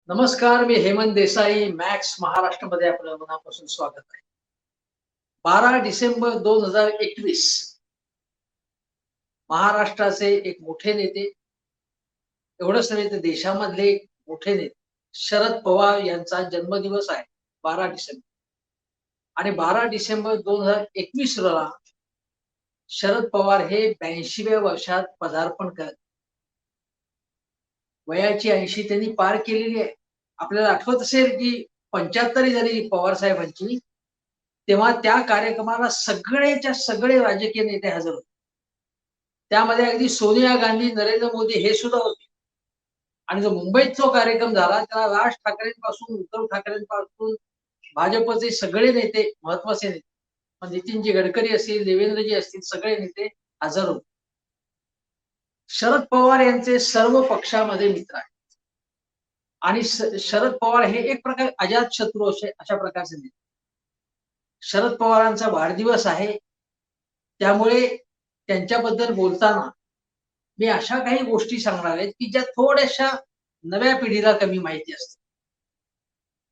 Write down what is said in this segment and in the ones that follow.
नमस्कार, मी हेमंत देसाई. मॅक्स महाराष्ट्रामध्ये आपलं मनापासून स्वागत आहे. 12 डिसेंबर 2021 महाराष्ट्राचे एक मोठे नेते, एवढंच नव्हे तर देशामधले एक मोठे नेते शरद पवार यांचा जन्मदिवस आहे 12 डिसेंबर. आणि 12 डिसेंबर 2021 रोजी शरद पवार हे 82व्या वर्षात पदार्पण करत. वयाची 80 त्यांनी पार केलेली आहे. आपल्याला आठवत असेल की 75 झाली पवार साहेबांची, तेव्हा त्या कार्यक्रमाला सगळेच्या सगळे राजकीय नेते हजर होते. त्यामध्ये अगदी सोनिया गांधी, नरेंद्र मोदी हे सुद्धा होते. आणि जो मुंबईत जो कार्यक्रम झाला त्याला राज ठाकरेंपासून, उद्धव ठाकरेंपासून भाजपचे सगळे नेते, महत्वाचे नेते, मग नितीनजी गडकरी असतील, देवेंद्रजी असतील, सगळे नेते हजर होते. शरद पवार यांचे सर्व पक्षामध्ये मित्र आहेत. आणि शरद पवार हे एक प्रकारे अजात शत्रू अशा प्रकारचे नेते. शरद पवारांचा वाढदिवस आहे, त्यामुळे त्यांच्याबद्दल बोलताना मी अशा काही गोष्टी सांगणार आहेत की ज्या थोड्याशा नव्या पिढीला कमी माहिती असतात.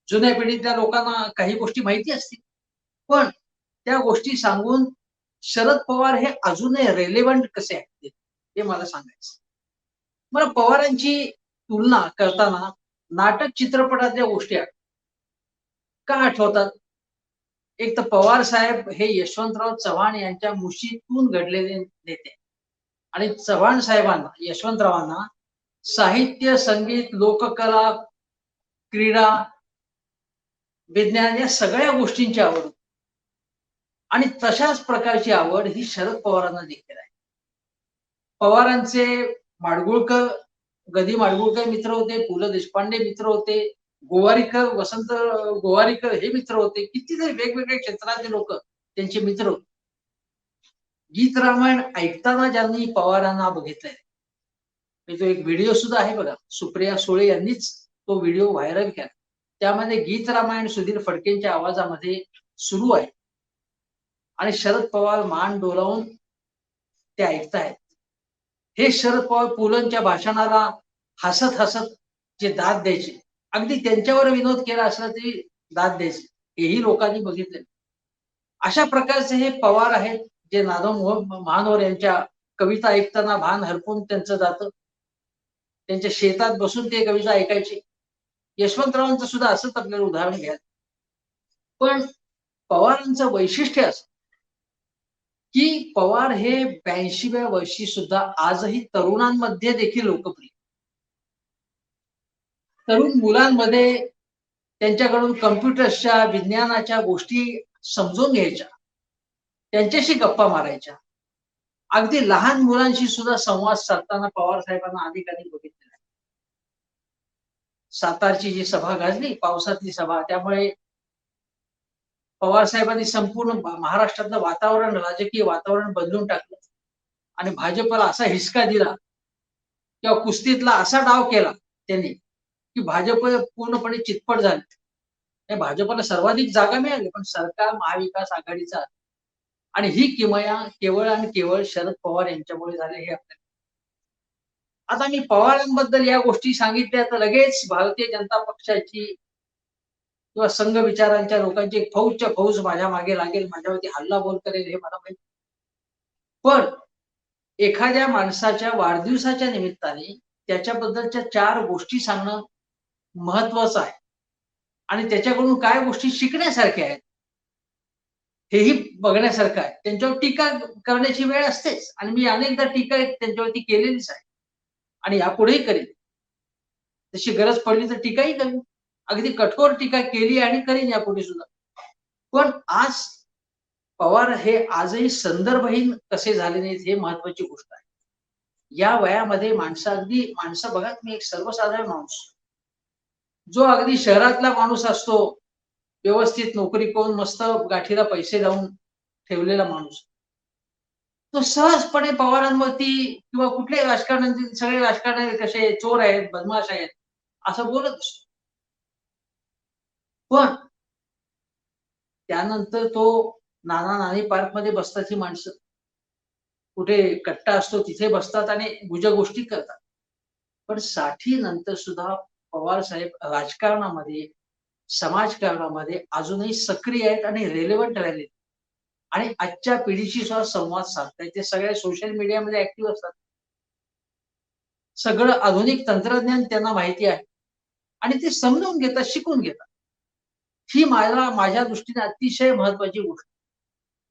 जुन्या पिढीतल्या लोकांना काही गोष्टी माहिती असतील, पण त्या गोष्टी सांगून शरद पवार हे अजूनही रेलेव्हंट कसे आहेत हे मला सांगायचं. मला पवारांची तुलना करताना नाटक चित्रपटातल्या गोष्टी का आठवतात? एक तर पवार साहेब हे यशवंतराव चव्हाण यांच्या मुशीतून घडलेले नेते. आणि चव्हाण साहेबांना, यशवंतरावांना साहित्य, संगीत, लोककला, क्रीडा, विज्ञान या सगळ्या गोष्टींची आवड होती. आणि तशाच प्रकारची आवड ही शरद पवारांना देखील आहे. पवारांचे माडगुळकर, गदी माडगुळकर मित्र होते, पु ल देशपांडे मित्र होते, गोवारीकर, वसंत गोवारीकर हे मित्र होते. कितीतरी वेगवेगळ्या क्षेत्रातले लोक त्यांचे मित्र होते. गीत रामायण ऐकताना ज्यांनी पवारांना बघितलंय, तो एक व्हिडिओ सुद्धा आहे बघा, सुप्रिया सुळे यांनीच तो व्हिडिओ व्हायरल केला. त्यामध्ये गीत रामायण सुधीर फडकेंच्या आवाजामध्ये सुरू आहे आणि शरद पवार मान डोलावून ते ऐकतायत. हे शरद पवार पुलंच्या भाषणाला हसत हसत जे दाद द्यायचे, अगदी त्यांच्यावर विनोद केला असला तरी दाद द्यायचे, हेही लोकांनी बघितले. अशा प्रकारचे हे पवार आहेत जे नादव महानोर यांच्या कविता ऐकताना भान हरपून त्यांचं जातं. त्यांच्या शेतात बसून ते कविता ऐकायचे. यशवंतरावांचं सुद्धा असंच आपल्याला उदाहरण घ्या. पण पवारांचं वैशिष्ट्य असं की पवार हे 82व्या वर्षी सुद्धा आजही तरुणांमध्ये देखील लोकप्रिय. तरुण मुलांमध्ये त्यांच्याकडून कम्प्युटर्सच्या, विज्ञानाच्या गोष्टी समजून घ्यायच्या, त्यांच्याशी गप्पा मारायच्या. अगदी लहान मुलांशी सुद्धा संवाद साधताना पवार साहेबांना अधिकाधिक बघितलेला आहे. सातारची जी सभा गाजली, पावसातली सभा, त्यामुळे पवार साहेबांनी संपूर्ण महाराष्ट्रातलं वातावरण, राजकीय वातावरण बदलून टाकलं आणि भाजपला असा हिसका दिला किंवा कुस्तीतला असा डाव केला त्यांनी की भाजप पूर्णपणे चितपट झाली. भाजपला सर्वाधिक जागा मिळाली, पण सरकार महाविकास आघाडीचा. आणि ही किमया केवळ आणि केवळ शरद पवार यांच्यामुळे झाले हे आपल्याला. आता मी पवारांबद्दल या गोष्टी सांगितल्या तर लगेच भारतीय जनता पक्षाची किंवा संघ विचारांच्या लोकांची फौजच्या फौज माझ्या मागे लागेल, माझ्यावरती हल्लाबोल करेल, हे मला माहिती. पण एखाद्या माणसाच्या वाढदिवसाच्या निमित्ताने त्याच्याबद्दलच्या 4 गोष्टी सांगणं महत्वाचं आहे आणि त्याच्याकडून काय गोष्टी शिकण्यासारख्या आहेत हेही बघण्यासारखं आहे. त्यांच्यावर टीका करण्याची वेळ असतेच आणि मी अनेकदा टीका त्यांच्यावरती केलेलीच आहे आणि यापुढेही करेन. तशी गरज पडली तर टीकाही करेन. अगदी कठोर टीका केली आणि करीन यापुढे सुद्धा. पण आज पवार हे आजही संदर्भहीन कसे झाले नाहीत हे महत्वाची गोष्ट आहे. या वयामध्ये माणसं बघा, मी एक सर्वसाधारण माणूस, जो अगदी शहरातला माणूस असतो, व्यवस्थित नोकरी करून मस्त गाठीला पैसे लावून ठेवलेला माणूस, तो सहजपणे पवारांवरती किंवा कुठल्याही राजकारणातील सगळे राजकारणी कसे चोर आहेत, बदमाश आहेत असं बोलत असतो. पण त्यानंतर तो नाना नानी पार्क मध्ये बसतात ही माणसं, कुठे कट्टा असतो तिथे बसतात आणि गुजगोष्टी करतात. पण 60 नंतर सुद्धा पवार साहेब राजकारणामध्ये, समाजकारणामध्ये अजूनही सक्रिय आहेत आणि रेलेव्हंट राहिले आणि आजच्या पिढीशी सुद्धा संवाद साधतायत. ते सगळ्या सोशल मीडियामध्ये ऍक्टिव्ह असतात. सगळं आधुनिक तंत्रज्ञान त्यांना माहिती आहे आणि ते समजून घेतात, शिकून घेतात. ही माझ्या दृष्टीने अतिशय महत्वाची गोष्ट.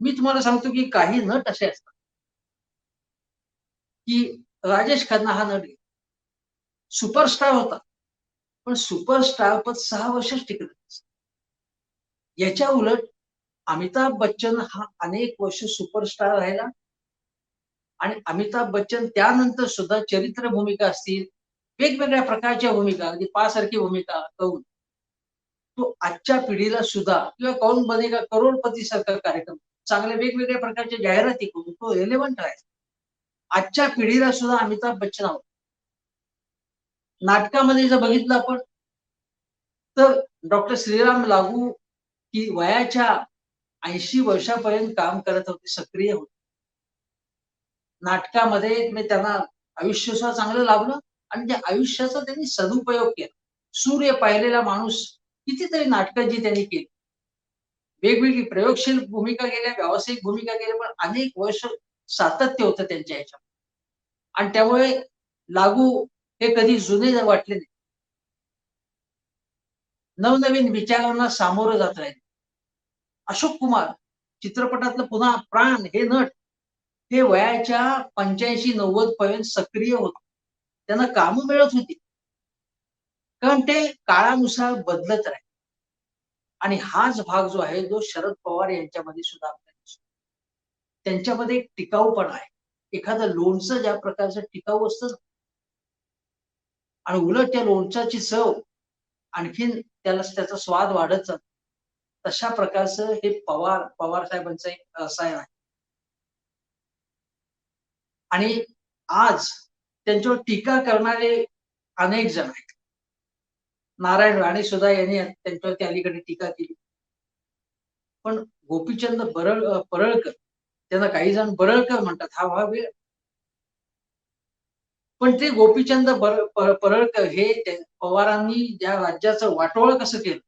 मी तुम्हाला सांगतो की काही नट असे असतात की राजेश खन्ना हा नट सुपरस्टार होता, पण सुपरस्टार पद 6 वर्षच टिकलं. याच्या उलट अमिताभ बच्चन हा अनेक वर्ष सुपरस्टार राहिला आणि अमिताभ बच्चन त्यानंतर सुद्धा चरित्र भूमिका असतील, वेगवेगळ्या प्रकारच्या भूमिका, अगदी पासारखी भूमिका करून तो आजच्या पिढीला सुद्धा किंवा कौन बनेगा करोडपती सारखा कार्यक्रम, चांगल्या वेगवेगळ्या प्रकारच्या जाहिराती करून तो रेलेव्हंट आहे. आजच्या पिढीला सुद्धा अमिताभ बच्चन आवडतो. नाटकामध्ये जर बघितलं आपण तर डॉक्टर श्रीराम लागू की वयाच्या 80 वर्षापर्यंत काम करत होते, सक्रिय होते. नाटकामध्ये मी त्यांना आयुष्य सुद्धा चांगलं लाभलं आणि त्या आयुष्याचा त्यांनी सदुपयोग केला. सूर्य पाहिलेला माणूस कितीतरी नाटकं जी त्यांनी केली. वेगवेगळी प्रयोगशील भूमिका केल्या, व्यावसायिक भूमिका केल्या, पण अनेक वर्ष सातत्य होतं त्यांच्या ह्याच्यात. आणि त्यामुळे लागू हे कधी जुने वाटले नाही. नवनवीन विचारांना सामोरं जात राहिले. अशोक कुमार चित्रपटातलं पुन्हा प्राण हे नट हे वयाच्या 85-90 पर्यंत सक्रिय होते. त्यांना कामं मिळत होती. कारण ते काळानुसार बदलत राहिले. आणि हाच भाग जो आहे, जो शरद पवार यांच्यामध्ये सुद्धा आपल्याला दिसतो. त्यांच्यामध्ये एक टिकाऊपणा आहे. एखादं लोणचं ज्या प्रकारचं टिकाऊ असतं ना, आणि उलट त्या लोणच्याची चव आणखीन त्याचा स्वाद वाढत जातो. तशा प्रकारचं हे पवार साहेबांचं एक रसायन आहे. आणि आज त्यांच्यावर टीका करणारे अनेक जण आहेत. नारायण राणे सुद्धा यांनी त्यांच्यावरती अलीकडे टीका केली. पण गोपीचंद परळकर, त्यांना काही जण बरळकर म्हणतात, हा भाग वेगळा. पण ते गोपीचंद परळकर हे पवारांनी ज्या राज्याचं वाटोळं कसं केलं,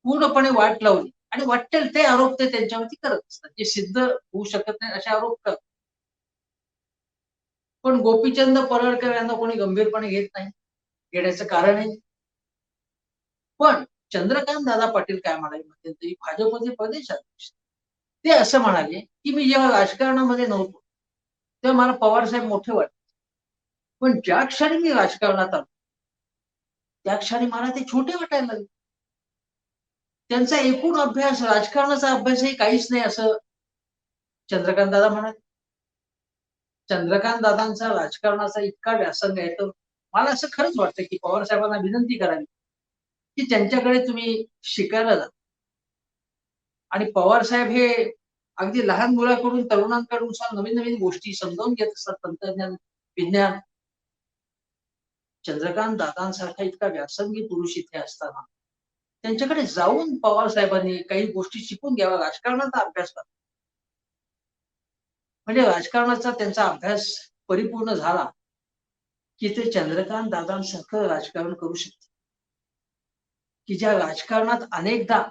पूर्णपणे वाट लावली आणि वाटेल ते आरोप ते त्यांच्यावरती करत असतात. जे सिद्ध होऊ शकत नाही असे आरोप करतात. पण गोपीचंद पडळकर यांना कोणी गंभीरपणे घेत नाही. घेण्याचं कारण आहे. पण चंद्रकांत दादा पाटील काय म्हणाले मध्यंतरी, भाजपचे प्रदेशाध्यक्ष, ते असं म्हणाले की मी जेव्हा राजकारणामध्ये नव्हतो तेव्हा मला पवार साहेब मोठे वाटले, पण ज्या क्षणी मी राजकारणात आलो त्या क्षणी मला ते छोटे वाटायला लागले. त्यांचा एकूण अभ्यास, राजकारणाचा अभ्यासही काहीच नाही असं चंद्रकांत दादा म्हणाले. चंद्रकांत दादांचा राजकारणाचा इतका व्यासंग आहे, तर मला असं खरंच वाटतं की पवार साहेबांना विनंती करावी की त्यांच्याकडे तुम्ही शिकायला जा. आणि पवार साहेब हे अगदी लहान मुलाकडून तरुणांकडून नवीन नवीन गोष्टी समजावून घेत असतात, तंत्रज्ञान, विज्ञान. चंद्रकांत दादांसारखा इतका व्यासंगी पुरुष इथे असताना त्यांच्याकडे जाऊन पवार साहेबांनी काही गोष्टी शिकून घ्यावा, राजकारणाचा अभ्यास करा. म्हणजे राजकारणाचा त्यांचा अभ्यास परिपूर्ण झाला की ते चंद्रकांत दादांसारखं राजकारण करू शकते, की ज्या राजकारणात अनेकदा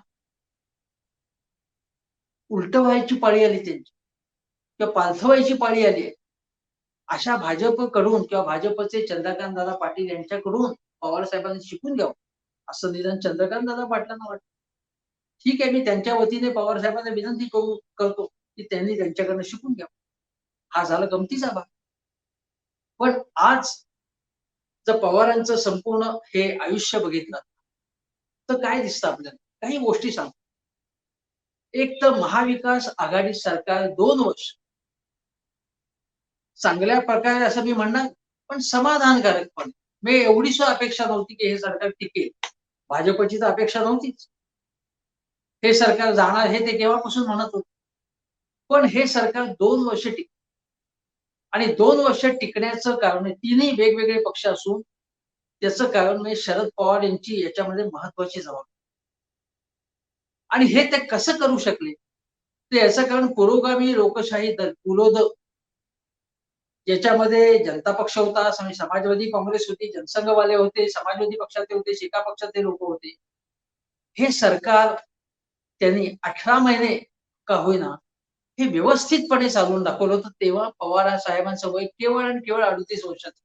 उलट व्हायची पाळी आली त्यांची किंवा पालथं व्हायची पाळी आली आहे. अशा भाजपकडून किंवा भाजपचे चंद्रकांत दादा पाटील यांच्याकडून पवार साहेबांनी शिकून घ्यावं, असं निदान चंद्रकांत दादा पाटलांना वाटतं. ठीक आहे, मी त्यांच्या वतीने पवार साहेबांना विनंती करतो की त्यांनी त्यांच्याकडनं शिकून घ्यावं. हा झाला गमतीचा भाग. पण आज जर पवारांचं संपूर्ण हे आयुष्य बघितलं तर काय दिसतं आपल्याला? काही गोष्टी सांगतो. एक तर महाविकास आघाडी सरकार 2 वर्ष चांगल्या प्रकारे असं मी म्हणणार, पण समाधानकारकपणे. मी एवढी सुद्धा अपेक्षा नव्हती की हे सरकार टिकेल. भाजपची तर अपेक्षा नव्हतीच. हे सरकार जाणार हे ते केव्हापासून म्हणत होते. पण हे सरकार 2 वर्ष टिकलं. आणि 2 वर्ष टिकण्याचं कारण तीनही वेगवेगळे पक्ष असून त्याचं कारण म्हणजे शरद पवार यांची याच्यामध्ये महत्वाची जबाबदारी. आणि हे ते कसं करू शकले? तर याचं कारण पुरोगामी लोकशाही दल, पुलोद, ज्याच्यामध्ये जनता पक्ष होता, समाजवादी काँग्रेस होती, जनसंघवाले होते, समाजवादी पक्षाचे होते, शेका पक्षाचे लोक होते. हे सरकार त्यांनी 18 महिने का होईना हे व्यवस्थितपणे चालवून दाखवलं होतं. तेव्हा पवार साहेबांचं वय केवळ आणि केवळ 38 वर्षाचं.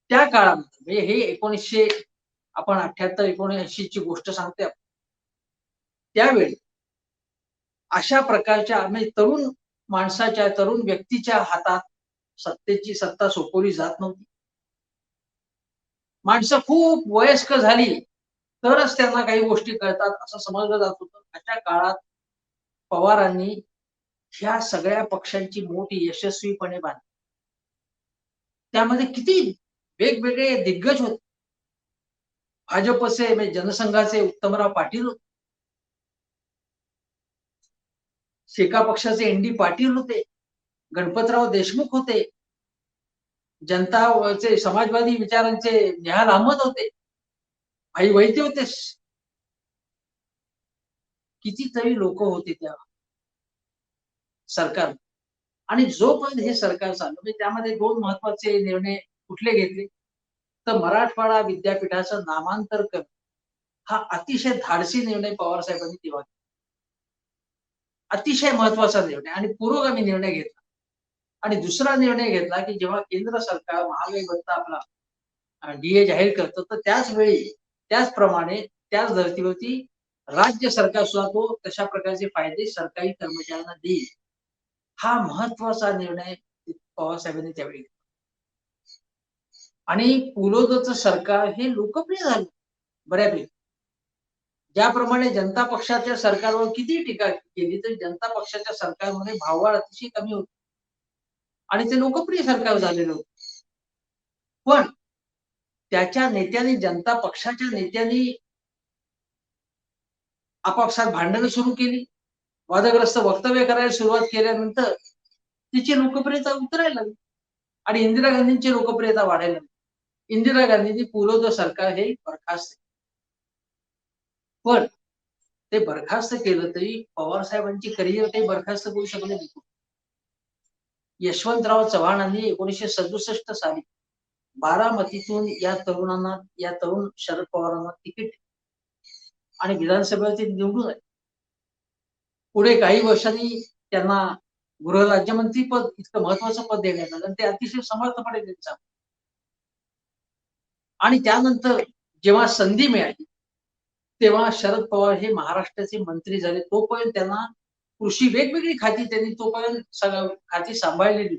त्या काळामध्ये म्हणजे हे 1900 आपण 78-79 ची गोष्ट सांगतोय आपण. त्यावेळी अशा प्रकारच्या म्हणजे तरुण माणसाच्या, तरुण व्यक्तीच्या हातात सत्तेची सत्ता सोपवली जात नव्हती. माणसं खूप वयस्कर झाली, तरच त्यांना काही गोष्टी कळतात असं समजलं जात होतं. अशा काळात पवारांनी ह्या सगळ्या पक्षांची मोठी यशस्वीपणे बांधली. त्यामध्ये किती वेगवेगळे दिग्गज होते. भाजपचे म्हणजे जनसंघाचे उत्तमराव पाटील होते. शेका पक्षाचे एन.डी. पाटील होते. गणपतराव देशमुख होते. जनताचे समाजवादी विचारांचे निहाल अहमद होते. भाई वैद्य होते. कितीतरी लोक होते त्या सरकार. आणि जोपर्यंत हे सरकार चाललं म्हणजे त्यामध्ये 2 महत्वाचे निर्णय कुठले घेतले? तर मराठवाडा विद्यापीठाचं नामांतर करणं हा अतिशय धाडसी निर्णय पवार साहेबांनी तेव्हा घेतला. अतिशय महत्वाचा निर्णय आणि पुरोगामी निर्णय घेतला. आणि दुसरा निर्णय घेतला, की जेव्हा केंद्र सरकार महागाई भत्ता आपला डी जाहीर करतं, तर त्याच वेळी त्याचप्रमाणे त्याच धर्तीवरती राज्य सरकार सुद्धा तो तशा प्रकारचे फायदे सरकारी कर्मचाऱ्यांना देईल. हा महत्वाचा निर्णय पवार साहेबांनी त्यावेळी घेतला. आणि पुलोदचं सरकार हे लोकप्रिय झालं बऱ्यापैकी. ज्याप्रमाणे जनता पक्षाच्या सरकारवर किती टीका केली तरी जनता पक्षाच्या सरकारमध्ये भाववाढ अतिशय कमी होती. आणि ते लोकप्रिय सरकार झालेलं होतं. पण त्याच्या नेत्यांनी जनता पक्षाच्या नेत्यांनी आपापसात भांडणं सुरू केली. वादग्रस्त वक्तव्य करायला सुरुवात केल्यानंतर तिची लोकप्रियता उतरायला लागली आणि इंदिरा गांधींची लोकप्रियता वाढायला लागली. इंदिरा गांधींनी पुलोद सरकार हे बरखास्त केलं. पण ते बरखास्त केलं तरी पवार साहेबांची करिअर काही बरखास्त करू शकले नाही. यशवंतराव चव्हाणांनी 1967 साली बारामतीतून या तरुण शरद पवारांना तिकीट आणि विधानसभेवर ते निवडून आले. पुढे काही वर्षांनी त्यांना गृहराज्यमंत्री पद इतकं महत्वाचं पद देण्यात आलं आणि ते अतिशय समर्थपणे त्यांचा. आणि त्यानंतर जेव्हा संधी मिळाली तेव्हा शरद पवार हे महाराष्ट्राचे मंत्री झाले. तोपर्यंत त्यांना कृषी वेगवेगळी खाती त्यांनी तोपर्यंत सगळं खाती सांभाळलेली.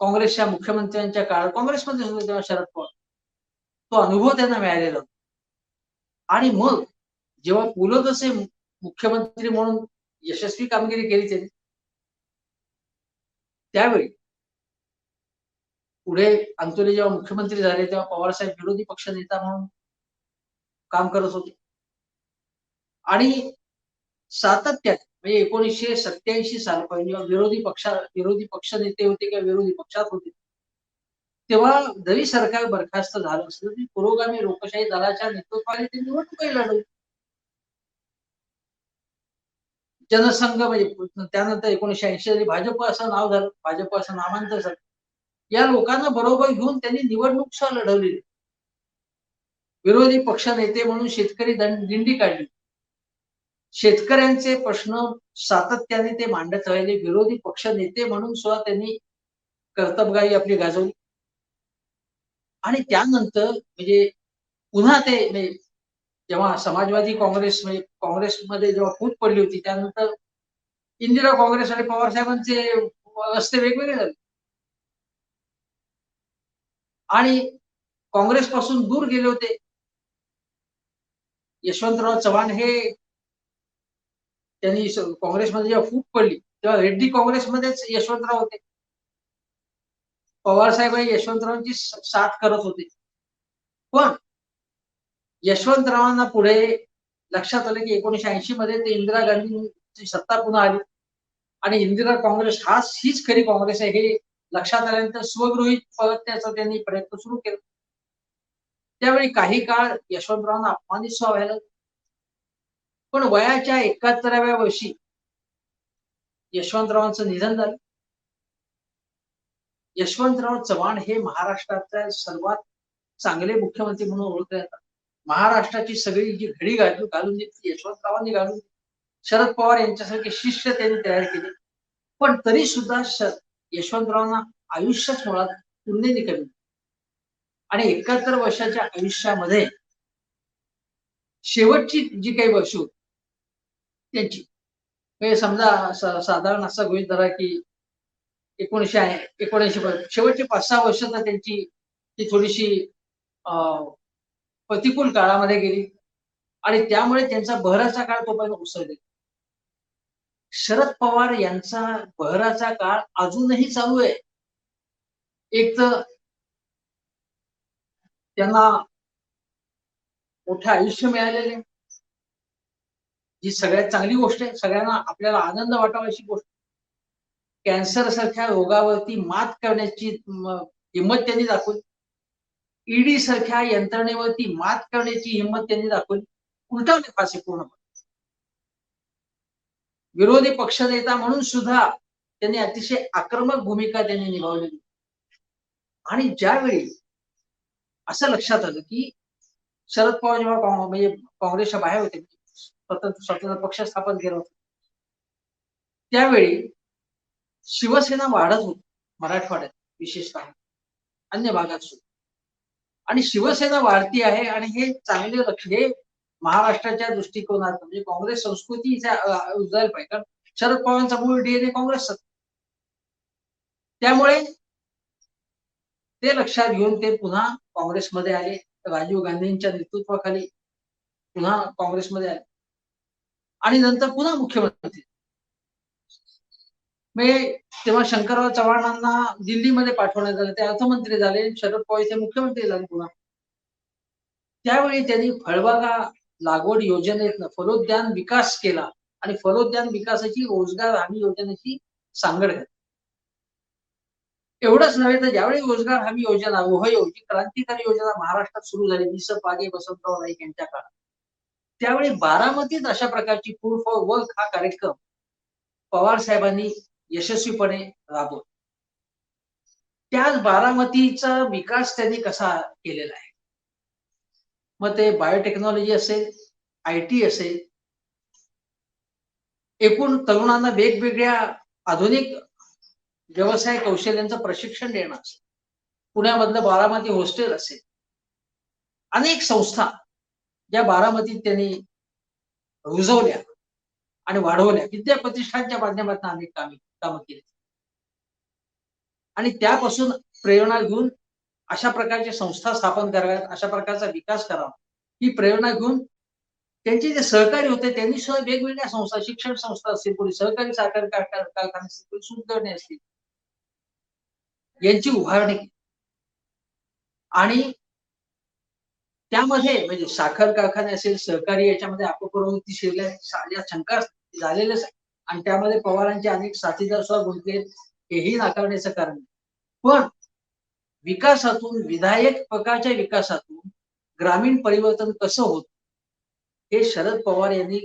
काँग्रेसच्या मुख्यमंत्र्यांच्या काळात काँग्रेसमध्ये होते तेव्हा शरद पवार. तो अनुभव त्यांना मिळालेला होता. आणि मग जेव्हा पुलोदचे मुख्यमंत्री म्हणून यशस्वी कामगिरी केली त्यांनी त्यावेळी पुढे अंतुले जेव्हा मुख्यमंत्री झाले तेव्हा पवारसाहेब विरोधी पक्ष नेता म्हणून काम करत होते. आणि सातत्यात म्हणजे 1987 सालापर्यंत जेव्हा विरोधी पक्ष नेते होते किंवा विरोधी पक्षात होते तेव्हा जरी सरकार बरखास्त झालं असलं तरी पुरोगामी लोकशाही दलाच्या नेतृत्वाने ते निवडणूकही लढवली. जनसंघ म्हणजे त्यानंतर 1980 साली भाजप असं नाव झालं, भाजप असं नामांतर झालं. या लोकांना बरोबर घेऊन त्यांनी निवडणूक सुद्धा लढवली. विरोधी पक्ष नेते म्हणून शेतकरी दिंडी काढली. शेतकऱ्यांचे प्रश्न सातत्याने ते मांडत राहिले. विरोधी पक्ष नेते म्हणून सुद्धा त्यांनी कर्तबगारी आपली गाजवली. आणि त्यानंतर म्हणजे पुन्हा ते म्हणजे जेव्हा समाजवादी काँग्रेस म्हणजे काँग्रेसमध्ये जेव्हा फूट पडली होती त्यानंतर इंदिरा काँग्रेस आणि पवार साहेबांचे रस्ते वेगवेगळे झाले. आणि काँग्रेसपासून दूर गेले होते. यशवंतराव चव्हाण हे त्यांनी काँग्रेसमध्ये जेव्हा फूट पडली तेव्हा रेड्डी काँग्रेसमध्येच यशवंतराव होते. पवार साहेब हे यशवंतरावांची साथ करत होते. पण यशवंतरावांना पुढे लक्षात आलं की 1980 मध्ये ते इंदिरा गांधींची सत्ता पुन्हा आली आणि इंदिरा काँग्रेस हीच खरी काँग्रेस आहे हे लक्षात आल्यानंतर स्वगृहीत परतण्याचा त्यांनी प्रयत्न सुरू केला. त्यावेळी काही काळ यशवंतरावांना अपमानित व्हायला. पण वयाच्या 71व्या वर्षी यशवंतरावांचं निधन झालं. यशवंतराव चव्हाण हे महाराष्ट्राच्या सर्वात चांगले मुख्यमंत्री म्हणून ओळखले जातात. महाराष्ट्राची सगळी जी घडी घालून दिली यशवंतरावांनी घालून, शरद पवार यांच्यासारखे शिष्य त्यांनी तयार केले. पण तरी सुद्धा यशवंतरावांना आयुष्यच मुळात तुलनेने कमी. आणि 71 वर्षाच्या आयुष्यामध्ये शेवटची जी काही वर्ष होती त्यांची, म्हणजे समजा साधारण असा गृहीत धरा की 1979 शेवटची 5-6 वर्ष तर त्यांची ती थोडीशी प्रतिकूल काळामध्ये गेली आणि त्यामुळे त्यांचा बहराचा काळ तोपर्यंत उसळले. शरद पवार यांचा बहराचा काळ अजूनही चालू आहे. एक तर त्यांना मोठं आयुष्य मिळालेले, जी सगळ्यात चांगली गोष्ट आहे, सगळ्यांना आपल्याला आनंद वाटावा अशी गोष्ट. कॅन्सर सारख्या रोगावरती मात करण्याची हिंमत त्यांनी दाखवली. ईडी सारख्या यंत्रणेवरती मात करण्याची हिंमत त्यांनी दाखवली. उलटवले फासे पूर्णपणे. विरोधी पक्षनेता म्हणून सुद्धा त्यांनी अतिशय आक्रमक भूमिका त्यांनी निभावलेली. आणि ज्यावेळी असं लक्षात आलं की शरद पवार जेव्हा म्हणजे काँग्रेसच्या बाहेर होते, स्वतंत्र पक्ष स्थापन केला होता, त्यावेळी शिवसेना वाढत होती मराठवाड्यात, विशेषतः अन्य भागात सुद्धा. आणि शिवसेना वाढती आहे आणि हे चांगले लक्ष, हे महाराष्ट्राच्या दृष्टिकोनात म्हणजे काँग्रेस संस्कृती उजायला पाहिजे. कारण शरद पवारांचा मूळ डीएनए काँग्रेसचा. त्यामुळे ते लक्षात घेऊन ते पुन्हा काँग्रेसमध्ये आले. राजीव गांधींच्या नेतृत्वाखाली पुन्हा काँग्रेसमध्ये आले आणि नंतर पुन्हा मुख्यमंत्री. तेव्हा शंकरराव चव्हाणांना दिल्लीमध्ये पाठवण्यात आलं, ते अर्थमंत्री झाले. शरद पवार इथे मुख्यमंत्री झाले पुन्हा. त्यावेळी त्यांनी फळबागा लागवड योजनेतनं फलोद्यान विकास केला आणि फलोद्यान विकासाची रोजगार हमी योजनेची सांगड घातली. एवढंच नव्हे तर ज्यावेळी रोजगार हमी योजना, गृहयोगी क्रांतिकारी योजना महाराष्ट्रात सुरू झाली वि. पागे, वसंतराव नाईक यांच्या काळात, त्यावेळी बारामतीत अशा प्रकारची फूड फॉर वर्क हा कार्यक्रम पवार साहेबांनी यशस्वीपणे राबवला. त्याच बारामतीचा विकास त्यांनी कसा केलेला आहे. मग ते बायोटेक्नॉलॉजी असेल, IT असेल, एकूण तरुणांना वेगवेगळ्या आधुनिक व्यवसाय कौशल्यांचं प्रशिक्षण देणं असेल, पुण्यामधलं बारामती हॉस्टेल असेल, अनेक संस्था ज्या बारामतीत त्यांनी रुजवल्या आणि वाढवल्या. विद्या प्रतिष्ठानच्या माध्यमातून अनेक कामं केली आणि त्यापासून प्रेरणा घेऊन अशा प्रकारच्या संस्था स्थापन कराव्यात, अशा प्रकारचा विकास करावा, ही प्रेरणा घेऊन त्यांचे जे सहकारी होते त्यांनी सुद्धा वेगवेगळ्या संस्था, शिक्षण संस्था असतील, कोणी सहकारी साखर कारखाने असतील, कोणी सूतगिरणी असतील, यांची उभारणी केली. आणि त्यामध्ये म्हणजे साखर कारखाने असेल, सहकारी याच्यामध्ये अपप्रवृत्ती शिरल्या या शंका झालेल्याच आहे आणि त्यामध्ये पवारांचे अनेक साथीदार सुद्धा गुंतले, हेही नाकारण्याचं कारण. पण विकासातून, विधायक प्रकारच्या विकासातून ग्रामीण परिवर्तन कसं होत हे शरद पवार यांनी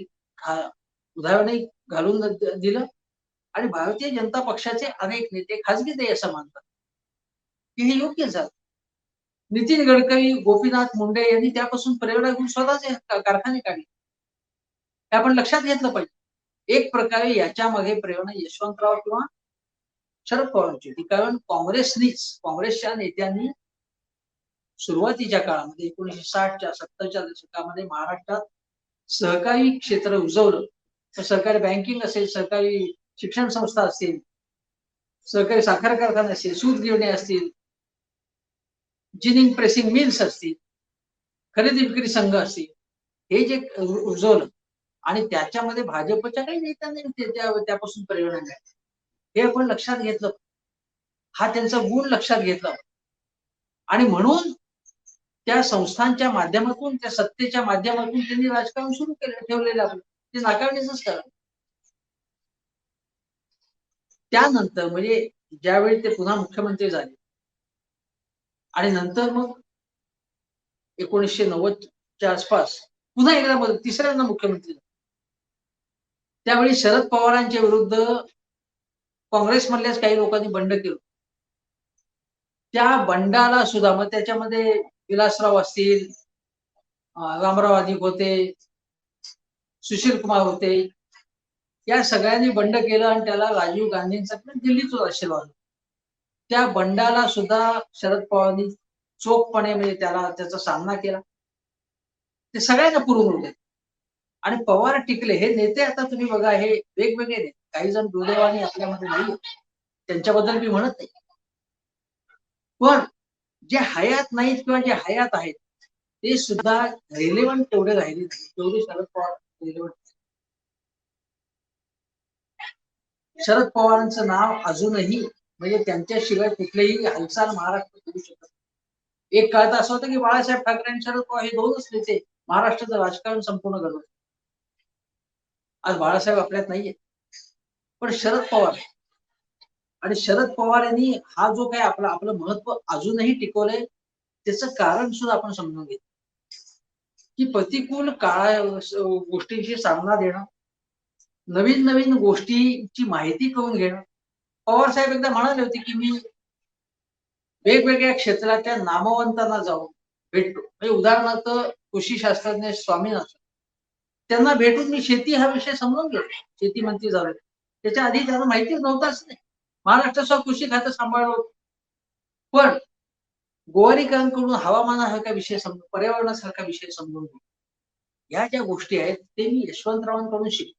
उदाहरणही घालून दिलं. आणि भारतीय जनता पक्षाचे अनेक नेते खासगी ते असं मानतात की हे योग्य झालं. नितीन गडकरी, गोपीनाथ मुंडे यांनी त्यापासून प्रेरणा घेऊन स्वतःचे कारखाने काढले. हे आपण लक्षात घेतलं पाहिजे. एक प्रकारे याच्या मागे प्रेरणा यशवंतराव किंवा शरद पवारांची होती. कारण काँग्रेसच्या नेत्यांनी सुरुवातीच्या काळामध्ये 1960च्या 70च्या दशकामध्ये महाराष्ट्रात सहकारी क्षेत्र रुजवलं. तर सहकारी बँकिंग असेल, सहकारी शिक्षण संस्था असतील, सहकारी साखर कारखाने असतील, सूतगिरणी असतील, जिनिंग प्रेसिंग मिल्स असतील, खरेदी विक्री संघ असतील, हे जे रुजवलं आणि त्याच्यामध्ये भाजपच्या काही नेत्यांनी त्यापासून प्रेरणा मिळाली. हे आपण लक्षात घेतलं, हा त्यांचा गुण लक्षात घेतला आणि म्हणून त्या संस्थांच्या माध्यमातून, त्या सत्तेच्या माध्यमातून त्यांनी राजकारण सुरू केलं, ठेवलेलं आपलं ते नाकारण्याचंच कारण. त्यानंतर म्हणजे ज्यावेळी ते पुन्हा मुख्यमंत्री झाले आणि नंतर मग 1990च्या आसपास पुन्हा एकदा तिसऱ्यांदा मुख्यमंत्री झाले, त्यावेळी शरद पवारांच्या विरुद्ध काँग्रेसमधल्याच काही लोकांनी बंड केलं त्या बंडाला सुद्धा मग त्याच्यामध्ये विलासराव असतील, रामराव अधिक होते, सुशील कुमार होते, या सगळ्यांनी बंड केलं आणि त्याला राजीव गांधींचा दिल्लीतून आशीर्वाद. त्या बंडाला सुद्धा शरद पवारांनी चोखपणे म्हणजे त्याचा सामना केला. ते सगळ्यांना पुरून उरले आणि पवार टिकले. हे नेते आता तुम्ही बघा, हे वेगवेगळे नेते, काही जण दुर्दैवाने आपल्यामध्ये नाही, त्यांच्याबद्दल मी म्हणत नाही, पण जे हयात नाहीत किंवा जे हयात आहेत ते सुद्धा रिलेव्हंट तेवढे राहिले नाही तेवढे शरद पवार रिलेव्हंट. शरद पवारांचं नाव अजूनही म्हणजे त्यांच्याशिवाय कुठलेही हालचाल महाराष्ट्र करू शकत. एक काळ तर असं होतं की बाळासाहेब ठाकरे आणि शरद पवार हे दोनच नेते महाराष्ट्राचं राजकारण संपूर्ण करत. आज बाळासाहेब आपल्यात नाहीये, पण शरद पवार आणि शरद पवार यांनी हा जो काही आपलं महत्व अजूनही टिकवलंय त्याचं कारण सुद्धा आपण समजून घेतो की प्रतिकूल गोष्टींशी सामना देणं, नवीन नवीन गोष्टीची माहिती करून घेणं. पवार साहेब एकदा म्हणाले होते की मी वेगवेगळ्या क्षेत्रातल्या नामवंतांना जाऊन भेटतो. म्हणजे उदाहरणार्थ कृषी शास्त्रज्ञ स्वामीनाथन, त्यांना भेटून मी शेती हा विषय समजून घेतो. शेती मंत्री झाले त्याच्या आधी त्यांना माहितीच नव्हताच नाही. महाराष्ट्रासह कृषी खातं सांभाळलं, पण गोवारीकरण करून हवामानासारखा विषय समजून, पर्यावरणासारखा विषय समजून घेतो. या ज्या गोष्टी आहेत ते मी यशवंतरावांकडून शिकतो.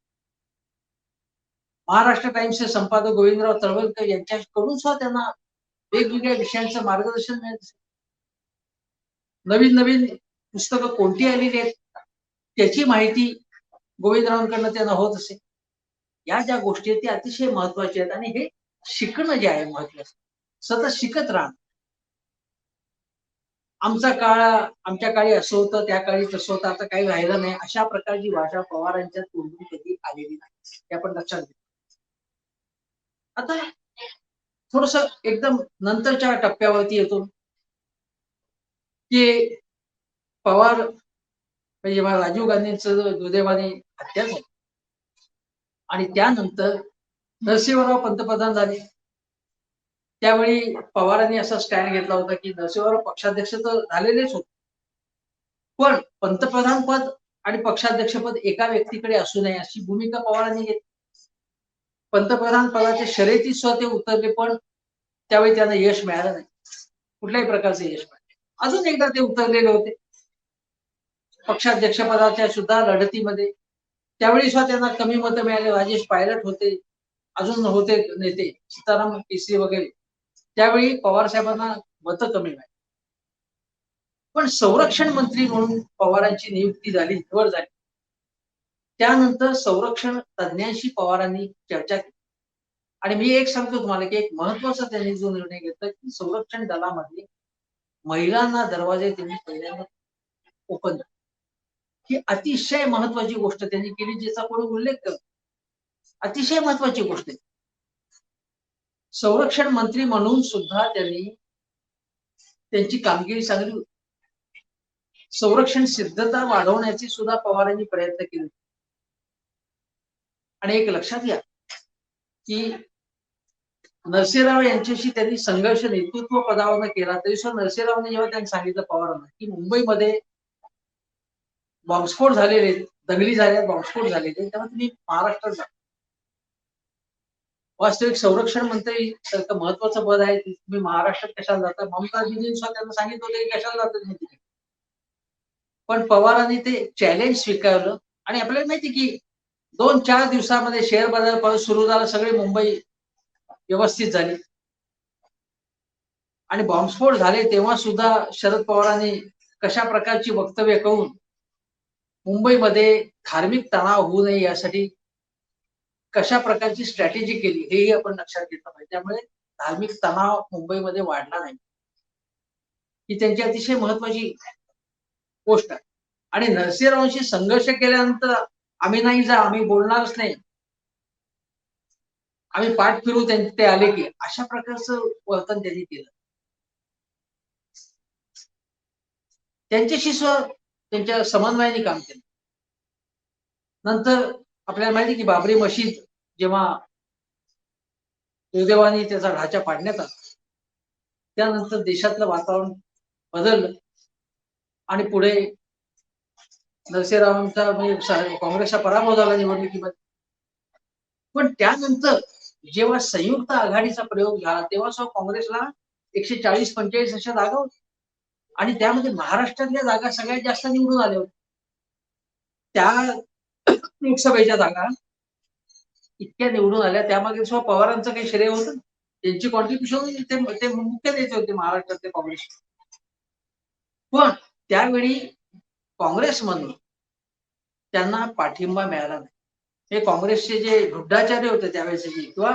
महाराष्ट्र टाइम्सचे संपादक गोविंदराव तळवलकर यांच्याकडून सुद्धा त्यांना वेगवेगळ्या विषयांचं मार्गदर्शन मिळत. नवीन नवीन पुस्तकं कोणती आलेली आहेत त्याची माहिती गोविंदरावांकडनं त्यांना होत असे. या ज्या गोष्टी आहेत त्या अतिशय महत्वाच्या आहेत आणि हे शिकणं जे आहे महत्वाचं, सतत शिकत राहणं. आमच्या काळी असं होतं, त्या काळी तसं होतं, आता काही राहिलं नाही, अशा प्रकारची भाषा पवारांच्या तोंडून कधी आलेली नाही, हे आपण लक्षात घेतो. आता थोडस एकदम नंतरच्या टप्प्यावरती येतो की पवार म्हणजे जेव्हा राजीव गांधींचं दुर्दैवाने हत्या झाली आणि त्यानंतर नरसिंहराव पंतप्रधान झाले, त्यावेळी पवारांनी असा स्टँड घेतला होता की नरसिंहराव पक्षाध्यक्ष तर झालेलेच होते, पण पंतप्रधान पद आणि पक्षाध्यक्षपद एका व्यक्तीकडे असू नये अशी भूमिका पवारांनी घेतली. पंतप्रधान पदाच्या शर्यतीत सुद्धा ते उतरले, पण त्यावेळी त्यांना यश मिळालं नाही, कुठल्याही प्रकारचे यश मिळाले. अजून एकदा ते उतरलेले होते पक्षाध्यक्ष पदाच्या सुद्धा लढतीमध्ये, त्यावेळी सुद्धा त्यांना कमी मतं मिळाले. राजेश पायलट होते, अजून होते नेते सीताराम केसरी वगैरे, त्यावेळी पवार साहेबांना मतं कमी मिळाली. पण संरक्षण मंत्री म्हणून पवारांची नियुक्ती झाली, निवड झाली, त्यानंतर संरक्षण तज्ञांशी पवारांनी चर्चा केली आणि मी एक सांगतो तुम्हाला की एक महत्वाचा त्यांनी जो निर्णय घेतला की संरक्षण दलामध्ये महिलांना दरवाजे त्यांनी पहिल्यांदा ओपन, ही अतिशय महत्वाची गोष्ट त्यांनी केली, ज्याचा कोणी उल्लेख करतो. अतिशय महत्वाची गोष्ट आहे. संरक्षण मंत्री म्हणून सुद्धा त्यांनी त्यांची कामगिरी चांगली होती. संरक्षण सिद्धता वाढवण्याची सुद्धा पवारांनी प्रयत्न केले. आणि एक लक्षात घ्या की नरसिंहराव यांच्याशी त्यांनी संघर्ष नेतृत्व पदावर केला, तरी सुद्धा नरसिंहरावने जेव्हा त्यांनी सांगितलं पवारांना की मुंबईमध्ये बॉम्बस्फोट झालेले, दंगली झाल्या, बॉम्बस्फोट झालेले, तेव्हा तुम्ही महाराष्ट्रात जा. वास्तविक संरक्षण मंत्री सारखं महत्वाचं पद आहे, तुम्ही महाराष्ट्रात कशाला जाता? ममता दिदींनी सुद्धा त्यांना सांगितलं होतं की कशाला जातात मी तिथे. पण पवारांनी ते चॅलेंज स्वीकारलं आणि आपल्याला माहिती की 2-4 दिवसामध्ये शेअर बाजार परत सुरू झाला, सगळे मुंबई व्यवस्थित झाली आणि बॉम्बस्फोट झाले तेव्हा सुद्धा शरद पवारांनी कशा प्रकारची वक्तव्य करून मुंबईमध्ये धार्मिक तणाव होऊ नये यासाठी कशा प्रकारची स्ट्रॅटेजी केली हेही आपण लक्षात घेतलं पाहिजे. त्यामुळे धार्मिक तणाव मुंबईमध्ये वाढला नाही, ही त्यांची अतिशय महत्वाची गोष्ट आहे. आणि नरसिंहरावांशी संघर्ष केल्यानंतर आम्ही नाही जा, आम्ही बोलणारच नाही, आम्ही पाठ फिरू ते आले की, अशा प्रकारचं वर्तन त्यांनी केलं. त्यांच्याशी सुद्धा त्यांच्या समन्वयाने काम केलं. नंतर आपल्याला माहिती की बाबरी मशीद जेव्हा दुर्दैवाने त्याचा ढाचा पाडण्यात आला, त्यानंतर देशातलं वातावरण बदललं आणि पुढे नरसिंहरावांचा म्हणजे काँग्रेसचा पराभव झाला निवडणुकीमध्ये. पण त्यानंतर जेव्हा संयुक्त आघाडीचा प्रयोग झाला तेव्हा सुद्धा काँग्रेसला 140-45 अशा जागा होत्या आणि त्यामध्ये महाराष्ट्रातल्या जागा सगळ्यात जास्त निवडून आल्या होत्या. त्या लोकसभेच्या जागा इतक्या निवडून आल्या त्यामागे सुद्धा पवारांचं काही श्रेय होतं. त्यांची कॉन्ट्रीब्युशन ते मुख्य नेते होते महाराष्ट्रातले काँग्रेस. पण त्यावेळी काँग्रेसमधून त्यांना पाठिंबा मिळाला नाही. हे काँग्रेसचे जे गृढाचार्य होते त्यावेळेचे किंवा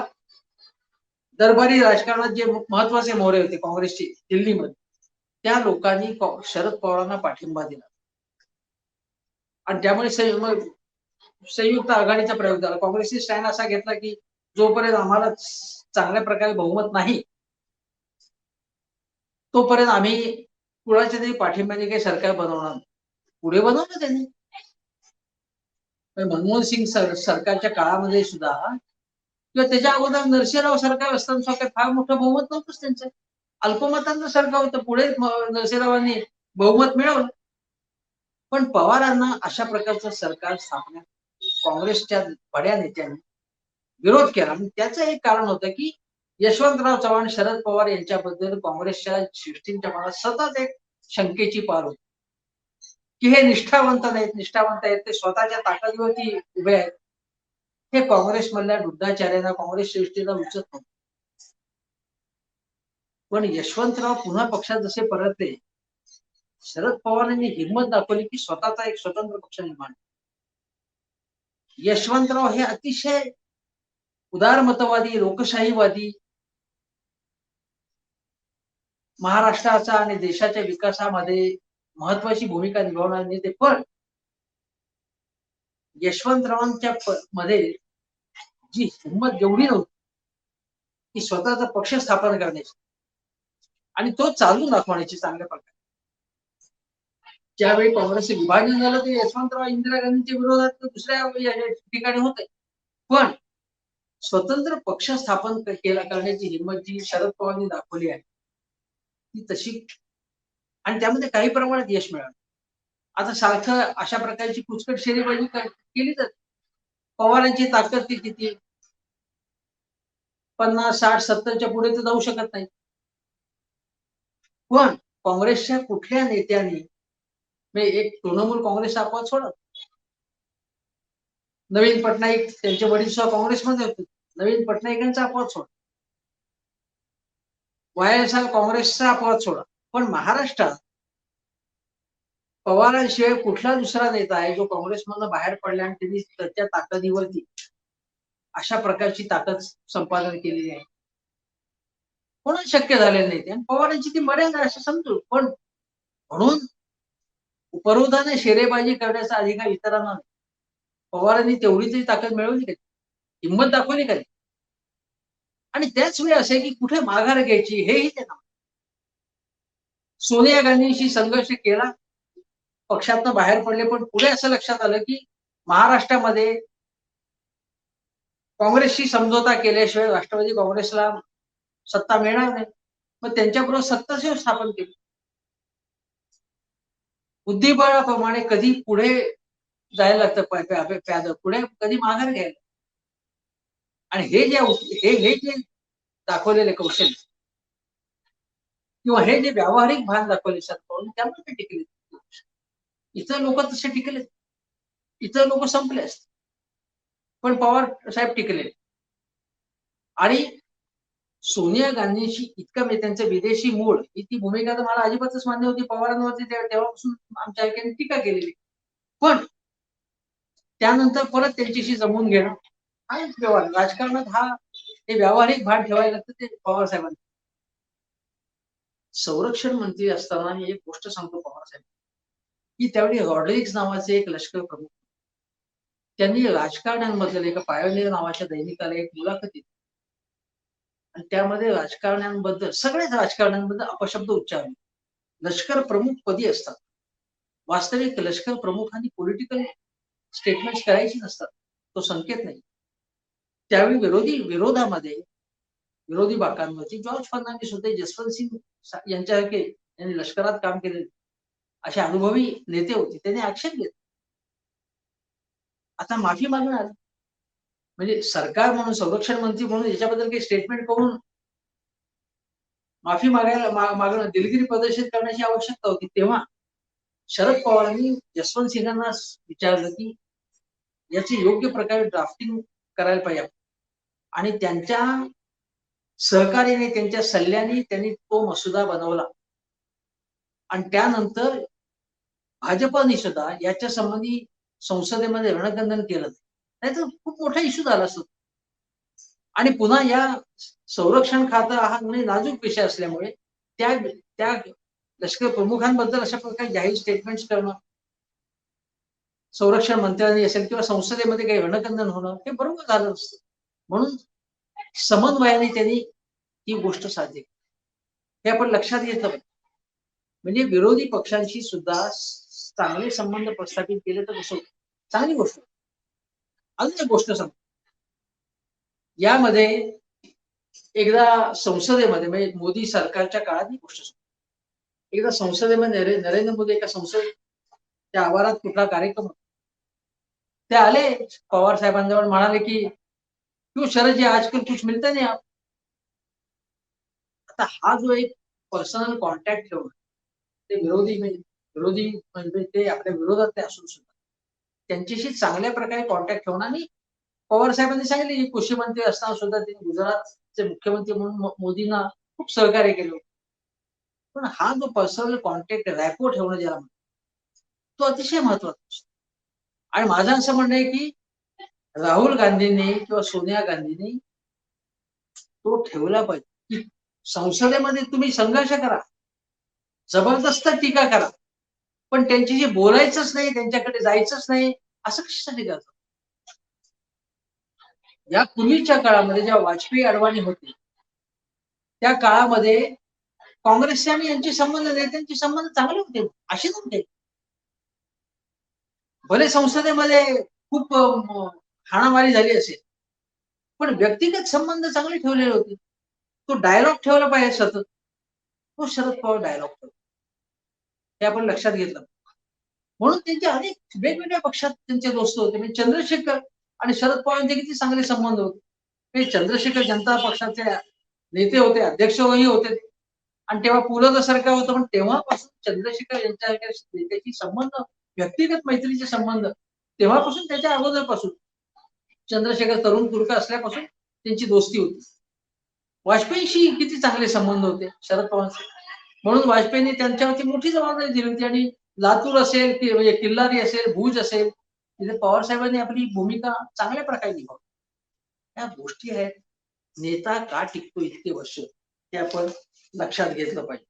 दरबारी राजकारणात जे महत्वाचे मोहरे होते काँग्रेसचे दिल्लीमध्ये, त्या लोकांनी शरद पवारांना पाठिंबा दिला आणि त्यामुळे संयुक्त आघाडीचा प्रयोग झाला. काँग्रेसची स्टँड असा घेतला की जोपर्यंत आम्हाला चांगल्या प्रकारे बहुमत नाही तोपर्यंत आम्ही कुणाच्या तरी पाठिंब्याने काही सरकार बनवणार. पुढे बनवलं त्यांनी. मनमोहन सिंग सरकारच्या काळामध्ये सुद्धा किंवा त्याच्या अगोदर नरसिंहराव सरकार असताना सुद्धा फार मोठं बहुमत नव्हतंच त्यांचं. अल्पमतांचं सरकार होतं. पुढे नरसिंहरावांनी बहुमत मिळवलं. पण पवारांना अशा प्रकारचं सरकार स्थापण्यात काँग्रेसच्या बड्या नेत्यांनी विरोध केला. त्याचं एक कारण होतं की यशवंतराव चव्हाण, शरद पवार यांच्याबद्दल काँग्रेसच्या शिष्टींच्या मनात सतत एक शंकेची पार होती की हे निष्ठावंत निष्ठावंत आहेत, ते स्वतःच्या ताकदीवरती उभे आहेत. हे काँग्रेसमधल्या गृढाचार्यांना, काँग्रेस श्रेष्ठीला रुचत नव्हतं. पण यशवंतराव पुन्हा पक्षात जसे परतले, शरद पवारांनी हिंमत दाखवली की स्वतःचा एक स्वतंत्र पक्ष निर्माण. यशवंतराव हे अतिशय उदारमतवादी, लोकशाहीवादी, महाराष्ट्राचा आणि देशाच्या विकासामध्ये महत्वाची भूमिका निभावणारे नेते. पण यशवंतरावांच्या मध्ये जी हिंमत जेवढी नव्हती की स्वतःचा पक्ष स्थापन करण्याची आणि तो चालून दाखवण्याची चांगल्या प्रकारे. ज्यावेळी काँग्रेसचे विभाजन झालं ते यशवंतराव इंदिरा गांधींच्या विरोधात दुसऱ्या ठिकाणी होते. पण स्वतंत्र पक्ष स्थापन करण्याची हिंमत जी शरद पवारांनी दाखवली आहे ती तशी आणि त्यामध्ये काही प्रमाणात यश मिळालं. आता सारखं अशा प्रकारची पुष्कळ शेरेबाजी केली जाते. पवारांची ताकद ती किती 50, 60, 70च्या पुढे तर जाऊ शकत नाही. पण काँग्रेसच्या कुठल्या नेत्यांनी एक तृणमूल काँग्रेस अपवाद सोडा, नवीन पटनाईक त्यांचे वडील सुद्धा काँग्रेसमध्ये होते. नवीन पटनाईकांचा अपवाद सोडा, YSR काँग्रेसचा अपवाद सोडा, पण महाराष्ट्रात पवारांशिवाय कुठला दुसरा नेता आहे जो काँग्रेसमधून बाहेर पडला आणि त्यांनी त्याच्या ताकदीवरती अशा प्रकारची ताकद संपादन केलेली आहे? कोणाच शक्य झालेलं नाही. आणि पवारांची ती मर्यादा असं समजू. पण म्हणून उपरोधाने शेरेबाजी करण्याचा अधिकार इतरांना नाही. पवारांनी तेवढी तरी ताकद मिळवली का, हिंमत दाखवली का? आणि त्याच वेळी असे की कुठे माघार घ्यायची हेही त्यांना. सोनिया गांधींशी संघर्ष केला, पक्षातनं बाहेर पडले, पण पुढे असं लक्षात आलं की महाराष्ट्रामध्ये काँग्रेसशी समझोता केल्याशिवाय राष्ट्रवादी काँग्रेसला सत्ता मिळणार नाही. मग त्यांच्याबरोबर सत्ताशिव स्थापन केली. बुद्धिबळाप्रमाणे कधी पुढे जायला लागतं, पुढे कधी माघार घ्यायला. आणि हे जे दाखवलेले कौशल्य किंवा हे जे व्यावहारिक भान दाखवले सत्तावरून त्यामुळे ते टिकले. इतर लोक तसे टिकले, इतर लोक संपले असते, पण पवार साहेब टिकले. आणि सोनिया गांधींशी इतकं म्हणजे त्यांचं विदेशी मूळ ही ती भूमिका तर मला अजिबातच मान्य होती पवारांवरती. तेव्हापासून आमच्या ऐक्याने टीका केलेली. पण त्यानंतर परत त्यांच्याशी जमून घेणं हा एक व्यवहार राजकारणात हा हे व्यावहारिक भान ठेवायला लागतं. ते पवार साहेबांनी संरक्षण मंत्री असताना मी एक गोष्ट सांगतो पवार साहेब की त्यावेळी रॉड्रिक्स नावाचे एक लष्कर प्रमुख, त्यांनी राजकारण्यांबद्दल एका पायोनियर नावाच्या दैनिकाला एक मुलाखत दिली आणि त्यामध्ये राजकारण्यांबद्दल सगळेच राजकारण्यांबद्दल अपशब्द उच्चारले. लष्कर प्रमुख पदी असतात, वास्तविक लष्कर प्रमुखांनी पॉलिटिकल स्टेटमेंट करायची नसतात, तो संकेत नाही. त्यावेळी विरोधामध्ये विरोधी बाकांवरती जॉर्ज फर्नांडिस होते, जसवंत सिंग यांच्यासारखे यांनी लष्करात काम केले असे अनुभवी नेते होते, त्यांनी ऍक्शन घेतली. आता माफी मागणार म्हणजे सरकार म्हणून, संरक्षण मंत्री म्हणून याच्याबद्दल काही स्टेटमेंट करून माफी मागणं, दिलगिरी प्रदर्शित करण्याची आवश्यकता होती. तेव्हा शरद पवारांनी जसवंत सिंगांना विचारलं की याची योग्य प्रकारे ड्राफ्टिंग करायला पाहिजे आणि त्यांच्या सहकार्याने, त्यांच्या सल्ल्याने त्यांनी तो मसुदा बनवला आणि त्यानंतर भाजपने सुद्धा याच्या संबंधी संसदेमध्ये रणकंदन केलं, नाही तर खूप मोठा इश्यू झाला असतो. आणि पुन्हा या संरक्षण खातं हा म्हणजे नाजूक विषय असल्यामुळे त्या त्या लष्कर प्रमुखांबद्दल अशा प्रकारे जाहीर स्टेटमेंट्स करणं, संरक्षण मंत्र्यांनी असेल किंवा संसदेमध्ये काही रणकंदन होणं हे बरोबर झालं नसतं. म्हणून समन्वयाने त्यांनी ही गोष्ट साध्य केली. हे आपण लक्षात घेतलं पाहिजे. म्हणजे विरोधी पक्षांशी सुद्धा चांगले संबंध प्रस्थापित केले तर कसं होतं, चांगली गोष्ट. अजून एक गोष्ट सांगतो, यामध्ये एकदा संसदेमध्ये म्हणजे मोदी सरकारच्या काळात ही गोष्ट सांगतो. एकदा संसदेमध्ये नरेंद्र मोदी एका संसदेच्या आवारात कुठला कार्यक्रम होता, ते आले पवार साहेबांजवळ, म्हणाले की क्यों शरद जी आजकल कुछ मिलता नहीं आप. आता हा जो एक पर्सनल कॉन्टॅक्ट ठेवणं, ते विरोधी म्हणजे ते आपल्या विरोधातले असून सुद्धा त्यांच्याशी चांगल्या प्रकारे कॉन्टॅक्ट ठेवणं. आणि पवार साहेबांनी सांगितले की कृषी मंत्री असताना सुद्धा त्यांनी गुजरातचे मुख्यमंत्री म्हणून मोदींना खूप सहकार्य केलं. पण हा जो पर्सनल कॉन्टॅक्ट, रॅपो ठेवणं ज्याला म्हणतात, तो अतिशय महत्वाचा असतो. आणि माझं असं म्हणणं आहे की राहुल गांधींनी किंवा सोनिया गांधींनी तो ठेवला पाहिजे की संसदेमध्ये तुम्ही संघर्ष करा, जबरदस्त टीका करा, पण त्यांच्याशी बोलायचंच नाही, त्यांच्याकडे जायचंच नाही, असं कशासाठी करतात. या पूर्वीच्या काळामध्ये जेव्हा वाजपेयी अडवाणी होते त्या काळामध्ये काँग्रेसचे आणि यांचे संबंध, नेत्यांचे संबंध चांगले होते, असे नव्हते. भले संसदेमध्ये खूप हाणामारी झाली असेल, पण व्यक्तिगत संबंध चांगले ठेवलेले होते. तो डायलॉग ठेवला पाहिजे सतत, तो शरद पवार डायलॉग ठेवला, हे आपण लक्षात घेतलं. म्हणून त्यांचे अनेक वेगवेगळ्या पक्षात त्यांचे दोस्त होते. म्हणजे चंद्रशेखर आणि शरद पवारांचे किती चांगले संबंध होते. ते चंद्रशेखर जनता पक्षाचे नेते होते, अध्यक्षही होते. आणि तेव्हा पुलं सरकार होतं, पण तेव्हापासून चंद्रशेखर यांच्यासारख्या नेत्याची संबंध, व्यक्तिगत मैत्रीचे संबंध तेव्हापासून, त्याच्या अगोदरपासून, चंद्रशेखर तरुण तुर्क असल्यापासून त्यांची दोस्ती होती. वाजपेयीशी किती चांगले संबंध होते शरद पवारांचे. म्हणून वाजपेयींनी त्यांच्यावरती मोठी जबाबदारी दिली होती. आणि लातूर असेल, म्हणजे किल्लारी असेल, भुज असेल, तिथे पवार साहेबांनी आपली भूमिका चांगल्या प्रकारे निभावली. या गोष्टी आहेत. नेता का टिकतो इतके वर्ष, ते आपण लक्षात घेतलं पाहिजे.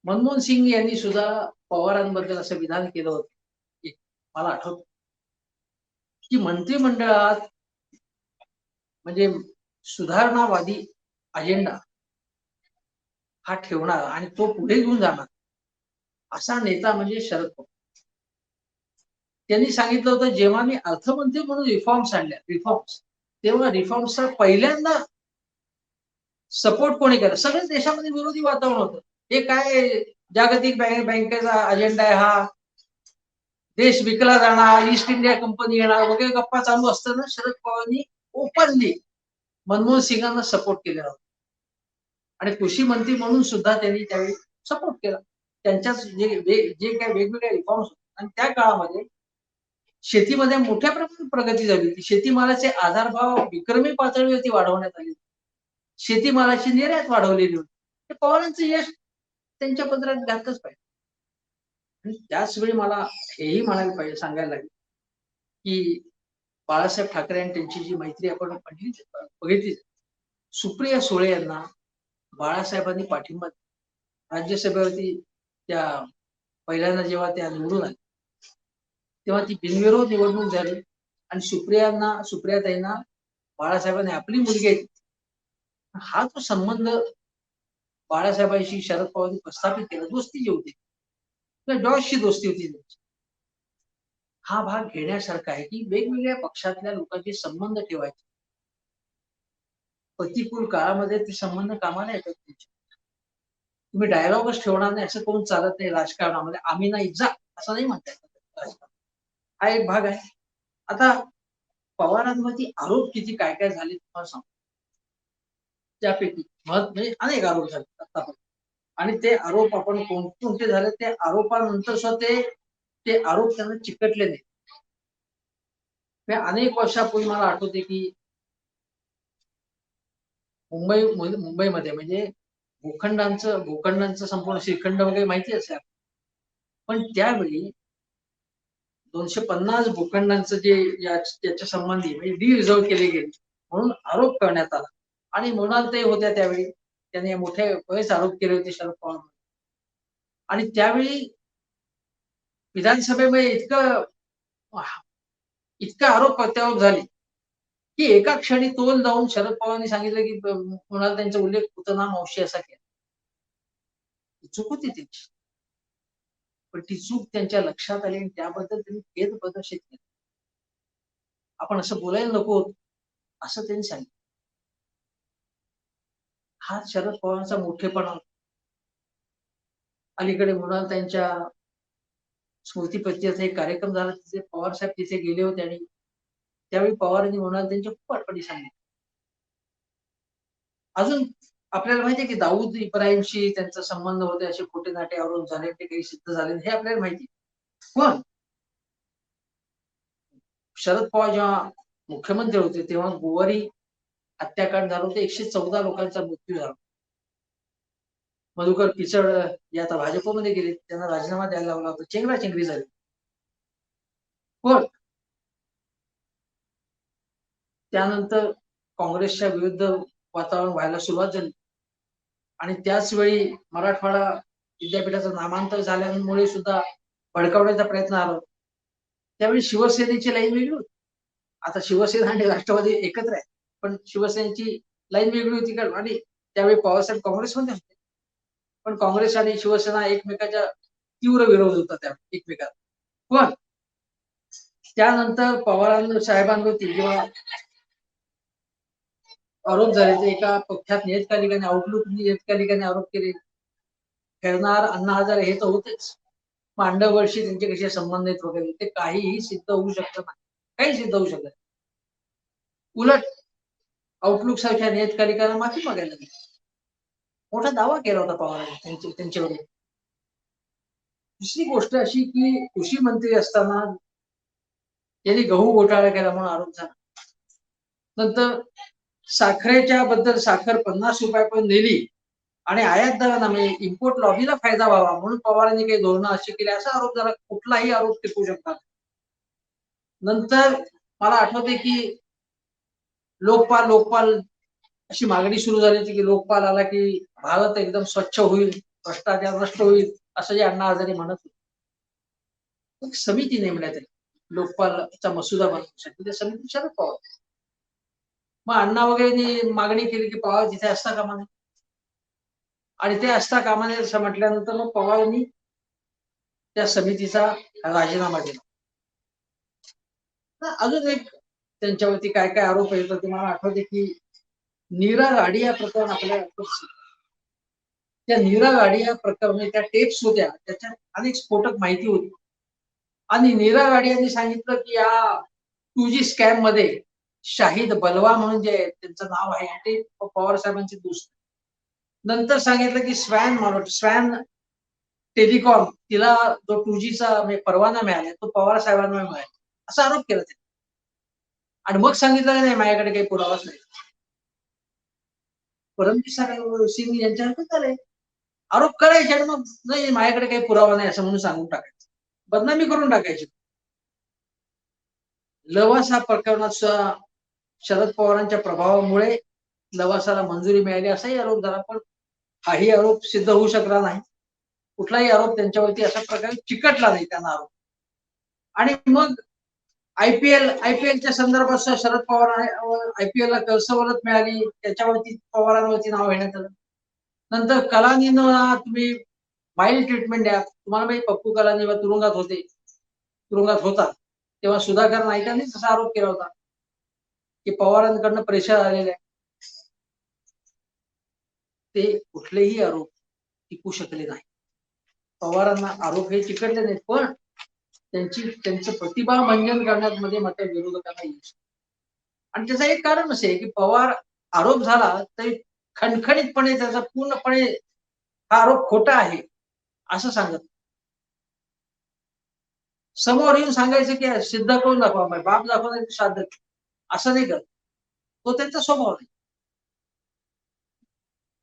मनमोहन सिंग यांनी सुद्धा पवारांबद्दल असं विधान केलं होतं, मला आठवतं की मंत्रिमंडळात म्हणजे सुधारणावादी अजेंडा हा ठेवणार आणि तो पुढे घेऊन जाणार असा नेता म्हणजे शरद पवार. त्यांनी सांगितलं होतं, जेव्हा मी अर्थमंत्री म्हणून रिफॉर्म्स, तेव्हा रिफॉर्म्सचा पहिल्यांदा सपोर्ट कोणी केला. सगळ्याच देशामध्ये विरोधी वातावरण होतं. हे काय जागतिक बँकेचा अजेंडा आहे, हा देश विकला जाणार, ईस्ट इंडिया कंपनी येणार वगैरे गप्पा चालू असताना शरद पवारांनी ओपनली मनमोहन सिंगांना सपोर्ट केलेला होता. आणि कृषी मंत्री म्हणून सुद्धा त्यांनी त्यावेळी सपोर्ट केला. त्यांच्याच जे काही वेगवेगळे रिफॉर्म्स होते. आणि त्या काळामध्ये शेतीमध्ये मोठ्या प्रमाणात प्रगती झाली होती. शेतीमालाचे आधारभाव विक्रमी पातळीवरती वाढवण्यात आले. शेतीमालाची निर्यात वाढवलेली होती. हे पवारांचं यश त्यांच्या पदरात घातलंच पाहिजे. आणि त्याच वेळी मला हेही म्हणायला पाहिजे, सांगायला लागेल की बाळासाहेब ठाकरे आणि त्यांची जी मैत्री आपण बघितली, सुप्रिया सुळे यांना बाळासाहेबांनी पाठिंबा राज्यसभेवरती त्या पहिल्यांदा जेव्हा त्या निवडून आल्या, तेव्हा ती बिनविरोध निवडणूक झाली. आणि सुप्रियाताईंना बाळासाहेबांनी आपली मुलगी आहे, हा जो संबंध बाळासाहेबांशी शरद पवारांनी प्रस्थापित केला, दोस्ती जी होती, जॉर्जशी दोस्ती होती त्यांची, हा भाग घेण्यासारखा आहे की वेगवेगळ्या पक्षातल्या लोकांचे संबंध ठेवायचे. प्रतिकूल काळामध्ये ते संबंध कामाला येतात त्यांचे. तुम्ही डायलॉगच ठेवणार नाही असं करून चालत नाही राजकारणामध्ये. आम्ही नाही जा असं नाही म्हणता येत. हा एक भाग आहे. आता पवारांवरती आरोप किती काय काय झाले तुम्हाला सांगतो. त्यापैकी म्हणजे अनेक आरोप झाले आतापर्यंत. आणि ते आरोप आपण कोणते झाले ते आरोपानंतर सुद्धा ते आरोप त्यांना चिकटले नाही. अनेक वर्षापूर्वी मला आठवते की मुंबईमध्ये म्हणजे भूखंडांचं संपूर्ण श्रीखंड वगैरे माहिती असेल. पण त्यावेळी 250 भूखंडांचं जे याच्या संबंधी म्हणजे डी रिझर्व केले गेले म्हणून आरोप करण्यात आला. आणि मृणाल ते होत्या त्यावेळी. त्यांनी मोठे बरेच आरोप केले होते शरद पवार. आणि त्यावेळी विधानसभेमध्ये इतका आरोप प्रत्यारोप झाले की एका क्षणी तोल जाऊन शरद पवारांनी सांगितलं की मृणाल त्यांचा उल्लेख पुतना मावशी असा केला. चूक होती त्यांची. पण ती चूक त्यांच्या लक्षात आली आणि त्याबद्दल त्यांनी खेद प्रदर्शित केला. आपण असं बोलायला नको असं त्यांनी सांगितलं. हा शरद पवारांचा मोठेपणा. अलीकडे मृणाल त्यांच्या स्मृतीप्रित्यर्थ एक कार्यक्रम झाला. तिथे पवार साहेब तिथे गेले होते आणि त्यावेळी पवारांनी मृणाल त्यांच्या खूप आठवणी सांगितल्या. अजून आपल्याला माहितीये की दाऊद इब्राहिमशी त्यांचा संबंध होते, असे खोटे नाटे आरोप झाले, ते काही सिद्ध झाले हे आपल्याला माहिती. पण शरद पवार जेव्हा मुख्यमंत्री होते तेव्हा गोवारी हत्याकांड झालं होतं. 114 लोकांचा मृत्यू झाला. मधुकर पिचड हे आता भाजपमध्ये गेले, त्यांना राजीनामा द्यायला लावला होता. चेंगराचेंगरी झाली. पण त्यानंतर काँग्रेसच्या विरुद्ध वातावरण व्हायला सुरुवात झाली आणि त्याच वेळी मराठवाडा विद्यापीठाचं नामांतर झाल्यामुळे सुद्धा भडकावण्याचा प्रयत्न आला. त्यावेळी शिवसेनेची लाईन वेगळी होती. आता शिवसेना आणि राष्ट्रवादी एकत्र आहे, पण शिवसेनेची लाईन वेगळी होती का आणि त्यावेळी पवारसाहेब काँग्रेसमध्ये होते. पण काँग्रेस आणि शिवसेना एकमेकाच्या तीव्र विरोध होता त्या एकमेकात. पण त्यानंतर पवार साहेबांवरती जेव्हा आरोप झाले ते एका पक्षात नियतकालिकाने आउटलुक नियतकालिकाने आरोप केले. खेळणार अण्णा हजारे हे तर होतेच. मांडववर्षी त्यांचे कसे संबंध आहेत वगैरे ते काहीही सिद्ध होऊ शकत नाही. काही सिद्ध होऊ शकत. उलट आउटलुक सारख्या नियतकालिकाला माफी मागायला लागली. मोठा दावा केला होता पवारांनी त्यांच्यावर. दुसरी गोष्ट अशी की कृषी मंत्री असताना त्यांनी गहू घोटाळा केला म्हणून आरोप झाला. नंतर साखरेच्या बद्दल साखर 50 रुपयापर्यंत नेली आणि आयातदारांना म्हणजे इम्पोर्ट लॉबीला फायदा व्हावा म्हणून पवारांनी काही धोरणं अशी केली असा आरोप झाला. कुठलाही आरोप टिकू शकतात. नंतर मला आठवते की लोकपाल अशी मागणी सुरू झाली होती की लोकपाल आला की भारत एकदम स्वच्छ होईल, भ्रष्टाचार नष्ट होईल असं जे अण्णा हजारे म्हणत होते. एक समिती नेमण्यात आली लोकपालचा मसुदा बनवण्यासाठी. त्या समिती शरद पवार. मग अण्णा वगैरे मागणी केली की पवार जिथे असता कामा नये आणि ते असता कामा नये असं म्हटल्यानंतर मग पवारांनी त्या समितीचा राजीनामा दिला. अजून एक त्यांच्यावरती काय काय आरोप येतात ते मला आठवते की नीरा गाडिया प्रकरण आपल्याला त्या नीरा गाडिया प्रकरणी त्या टेप्स होत्या त्याच्यात अनेक स्फोटक माहिती होती आणि नीरा गाडियांनी सांगितलं की या 2G स्कॅम मध्ये शाहिद बलवा म्हणून जे त्यांचं नाव आहे ते पवार साहेबांचे दोस्त. नंतर सांगितलं की स्वॅन टेलिकॉम तिला जो 2Gचा परवाना मिळाला तो पवार साहेबांना मिळाला असा आरोप केला त्यांनी. आणि मग सांगितलं नाही माझ्याकडे काही पुरावाच नाही. परमजीत सिंग यांच्या हातात आले. आरोप करायचे आणि मग नाही माझ्याकडे काही पुरावा नाही असं म्हणून सांगून टाकायचं. बदनामी करून टाकायची. लवासा प्रकरणात शरद पवारांच्या प्रभावामुळे लवासाला मंजुरी मिळाली असाही आरोप झाला. पण हाही आरोप सिद्ध होऊ शकला नाही. कुठलाही आरोप त्यांच्यावरती अशा प्रकारे चिकटला नाही त्यांना आरोप. आणि मग आयपीएलच्या संदर्भात शरद पवार आयपीएलला सवलत मिळाली त्याच्यावरती पवारांवरती नाव घेण्यात आलं. नंतर कलानींना तुम्ही माइल्ड ट्रीटमेंट द्या. तुम्हाला माहिती पप्पू कलानी तुरुंगात होता तेव्हा सुधाकर नाईकांनीच असा आरोप केला होता की पवारांकडनं प्रेशर आलेलं आहे. ते कुठलेही आरोप टिकू शकले नाही. पवारांना आरोप हे चिकटले नाहीत, पण त्यांचं प्रतिभामंजन करण्यात मध्ये मात्र विरोधकांना यश. आणि त्याचं एक कारण असे आहे की पवार आरोप झाला तरी खणखणीतपणे त्याचा पूर्णपणे हा आरोप खोटा आहे असं सांगत, समोर येऊन सांगायचं की सिद्ध करून दाखवा, बाप दाखवण्याचं श्राद्ध, असं नाही करत. तो त्यांचा स्वभाव नाही.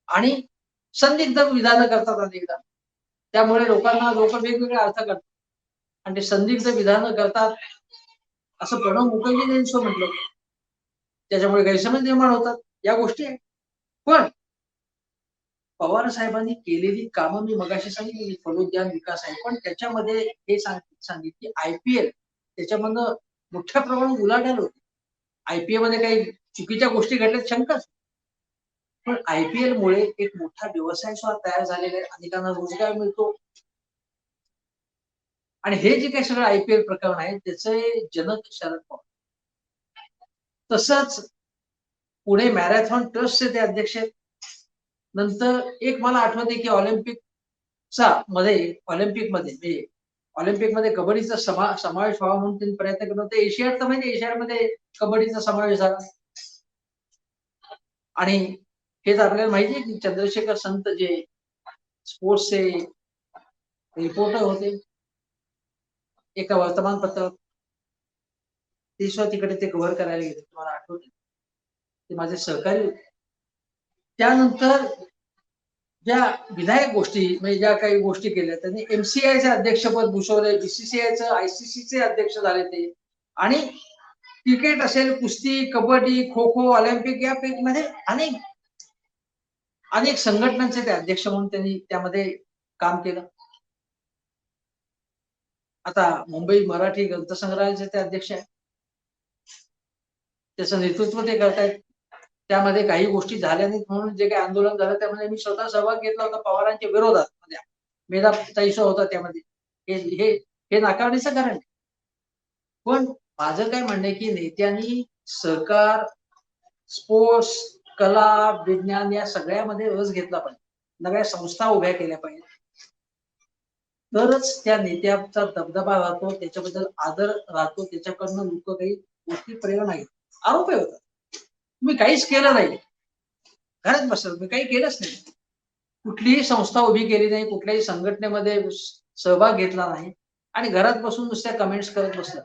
आणि संदिग्ध विधानं करतात अनेकदा, त्यामुळे लोक वेगवेगळे अर्थ करतात आणि ते संदिग्ध विधानं करतात असं प्रणव मुखर्जी यांनी म्हटलं. त्याच्यामुळे गैरसमज निर्माण होतात, या गोष्टी आहेत. पण पवार साहेबांनी केलेली कामं मी मगाशी सांगितली, फलोद्यान विकास आहे, पण त्याच्यामध्ये हे सांगितले IPL त्याच्यामधनं मोठ्या प्रमाणात उलाढाल होती. IPL मध्ये काही चुकीच्या गोष्टी घडल्यात शंकाच, पण IPL मुळे एक मोठा व्यवसाय सुद्धा तयार झालेला आहे, अनेकांना रोजगार मिळतो. आणि हे जे काही सगळं IPL प्रकरण आहे त्याचे जनक शरद पवार. तसंच पुणे मॅरेथॉन ट्रस्टचे ते अध्यक्ष आहेत. नंतर एक मला आठवते की ऑलिम्पिकमध्ये कबड्डीचा समावेश व्हावा म्हणून त्यांनी प्रयत्न केला होता. एशियाड तर म्हणजे एशियाडमध्ये कबड्डीचा समावेश झाला. आणि हेच आपल्याला माहिती आहे की चंद्रशेखर संत जे स्पोर्ट्सचे रिपोर्टर होते एका वर्तमानपत्रात, ते सुद्धा तिकडे ते कव्हर करायला गेले, तुम्हाला आठवते, ते माझे सहकारी होते. त्यानंतर ज्या विधायक गोष्टी म्हणजे ज्या काही गोष्टी केल्या त्यांनी MCIचे अध्यक्षपद भूषवले, BCCIचं ICCचे अध्यक्ष झाले ते. आणि क्रिकेट असेल, कुस्ती, कबड्डी, खो खो, ऑलिम्पिक यापैकी मध्ये अनेक संघटनांचे ते अध्यक्ष म्हणून त्यांनी त्यामध्ये काम केलं. आता मुंबई मराठी ग्रंथसंग्रहालयाचे ते अध्यक्ष आहेत, त्याचं नेतृत्व ते करतायत. त्यामध्ये काही गोष्टी झाल्या नाहीत म्हणून जे काही आंदोलन झालं त्यामध्ये मी स्वतः सहभाग घेतला होता पवारांच्या विरोधात. मेधा ताईसा होता त्यामध्ये. हे नाकारण्याचं कारण. पण माझं काय म्हणणं आहे की नेत्यांनी सरकार, स्पोर्ट्स, कला, विज्ञान या सगळ्यामध्ये रस घेतला पाहिजे, नव्या संस्था उभ्या केल्या पाहिजे, तरच त्या नेत्याचा दबदबा राहतो, त्याच्याबद्दल आदर राहतो, त्याच्याकडनं लोक काही गोष्टी प्रेरणा घेतात. आरोप होतात तुम्ही काहीच केलं नाही, घरात बसलं, मी काही केलंच नाही, कुठलीही संस्था उभी केली नाही, कुठल्याही संघटनेमध्ये सहभाग घेतला नाही आणि घरात बसून नुसत्या कमेंट्स करत बसला,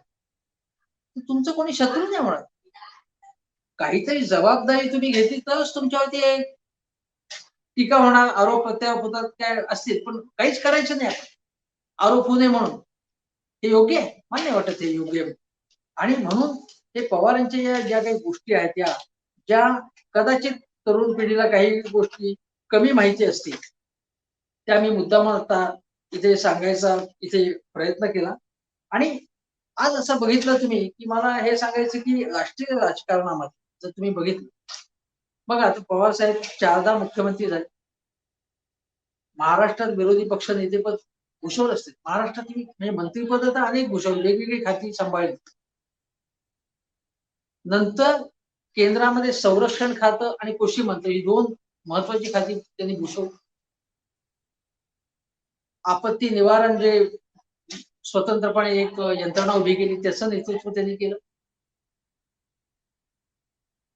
तुमचं कोणी शत्रू नाही म्हणत. काहीतरी जबाबदारी तुम्ही घेतली तरच तुमच्यावरती टीका होणार, आरोप प्रत्यारोप होतात, काय असतील, पण काहीच करायचं नाही आपण, आरोप होऊ नये म्हणून. हे योग्य आहे? मला नाही वाटत हे योग्य आहे. आणि म्हणून हे पवारांच्या ज्या काही गोष्टी आहेत त्या ज्या कदाचित तरुण पिढीला काही गोष्टी कमी माहिती असतील, त्या मी मुद्दाम आता इथे सांगायचा इथे प्रयत्न केला. आणि आज असं बघितलं तुम्ही की मला हे सांगायचं की राष्ट्रीय राजकारणामध्ये जर तुम्ही बघितलं, बघा आता पवार साहेब 4दा मुख्यमंत्री झाले, महाराष्ट्रात विरोधी पक्ष नेतेपद भूषवलं असते, महाराष्ट्रात म्हणजे मंत्रीपद तर अनेक भूषवली, वेगवेगळी खाती सांभाळली. नंतर केंद्रामध्ये संरक्षण खातं आणि कृषी मंत्री ही 2 महत्वाची खाती त्यांनी भूषवली. आपत्ती निवारण जे स्वतंत्रपणे एक यंत्रणा उभी केली त्याचं नेतृत्व त्यांनी केलं.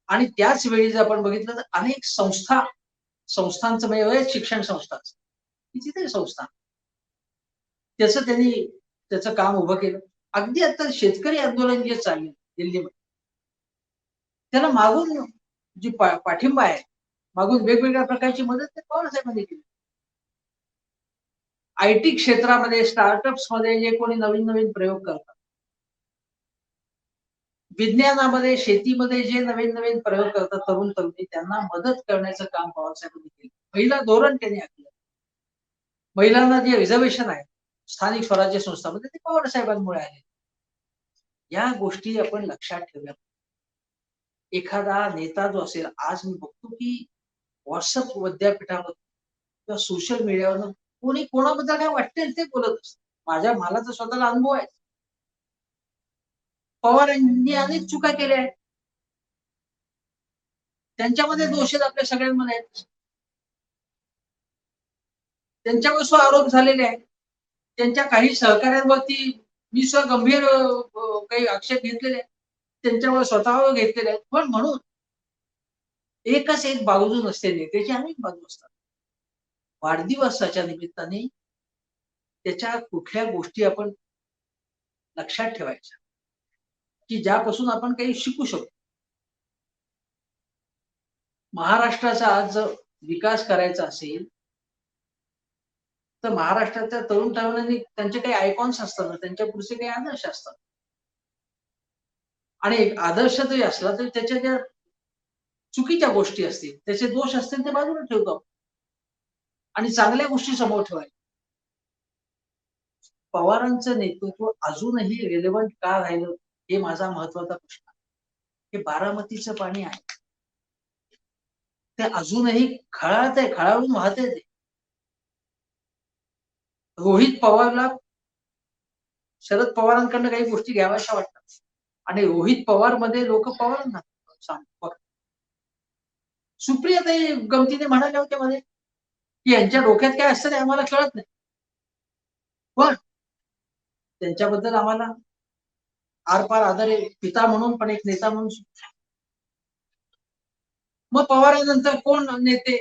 आणि त्याच वेळी जर आपण बघितलं तर अनेक संस्थांचं म्हणजे शिक्षण संस्था, कितीतरी संस्था, त्याचं काम उभं केलं. अगदी आता शेतकरी आंदोलन जे चालले दिल्लीमध्ये, त्याला मागून जी पाठिंबा आहे, मागून वेगवेगळ्या प्रकारची मदत ते पवार साहेबांनी केली. IT क्षेत्रामध्ये, स्टार्टअप्स मध्ये जे कोणी नवीन नवीन प्रयोग करतात, विज्ञानामध्ये, शेतीमध्ये जे नवीन नवीन प्रयोग करतात तरुण तरुणी, त्यांना मदत करण्याचं काम पवारसाहेबांनी केलं. पहिला धोरण त्यांनी आखलं. महिलांना जे रिझर्वेशन आहे स्थानिक स्वराज्य संस्थांमध्ये ते पवारसाहेबांमुळे आले. या गोष्टी आपण लक्षात ठेवल्या. एखादा नेता जो असेल, आज मी बघतो की व्हॉट्सअप विद्यापीठावर किंवा सोशल मीडियावर कोणी कोणाबद्दल काय वाटते ते बोलत असत. मला तर स्वतःला अनुभव आहे. पवार यांनी अनेक चुका केल्या आहेत, त्यांच्यामध्ये दोष आहेत, आपल्या सगळ्यांमध्ये आहेत. त्यांच्यावर आरोप झालेले आहेत. त्यांच्या काही सहकाऱ्यांवरती मी गंभीर काही आक्षेप घेतलेले आहेत. त्यांच्यावर स्वतःवर घेतलेले आहेत. पण म्हणून एकच एक बाजू नसते, नेत्याची अनेक बाजू असतात. वाढदिवसाच्या निमित्ताने त्याच्या कुठल्या गोष्टी आपण लक्षात ठेवायच्या, की ज्यापासून आपण काही शिकू शकतो. महाराष्ट्राचा आज जर विकास करायचा असेल, तर महाराष्ट्राच्या तरुण तरुणांनी त्यांचे काही आयकॉन्स असतात, त्यांच्या पुढचे काही आदर्श असतात. आणि एक आदर्श जरी असला तरी त्याच्या ज्या चुकीच्या गोष्टी असतील, त्याचे दोष असतील ते बाजूला ठेवतो आणि चांगल्या गोष्टी समोर ठेवायच्या. पवारांचं नेतृत्व अजूनही रिलेव्हंट का राहिलं, हे माझा महत्वाचा प्रश्न आहे. हे बारामतीचं पाणी आहे, ते अजूनही खळाळतंय, खळाळून वाहतंय ते. रोहित पवारला शरद पवारांकडनं काही गोष्टी घ्याव्याशा वाटतात आणि रोहित पवार मध्ये लोक पवारांना सांगतात. सुप्रियाताई गमतीने म्हणाल्या होत्या मध्ये की यांच्या डोक्यात काय असतं ते आम्हाला कळत नाही, पण त्यांच्याबद्दल आम्हाला आरपार आदर आहे, पिता म्हणून पण एक नेता म्हणून. मग पवारांनंतर कोण नेते?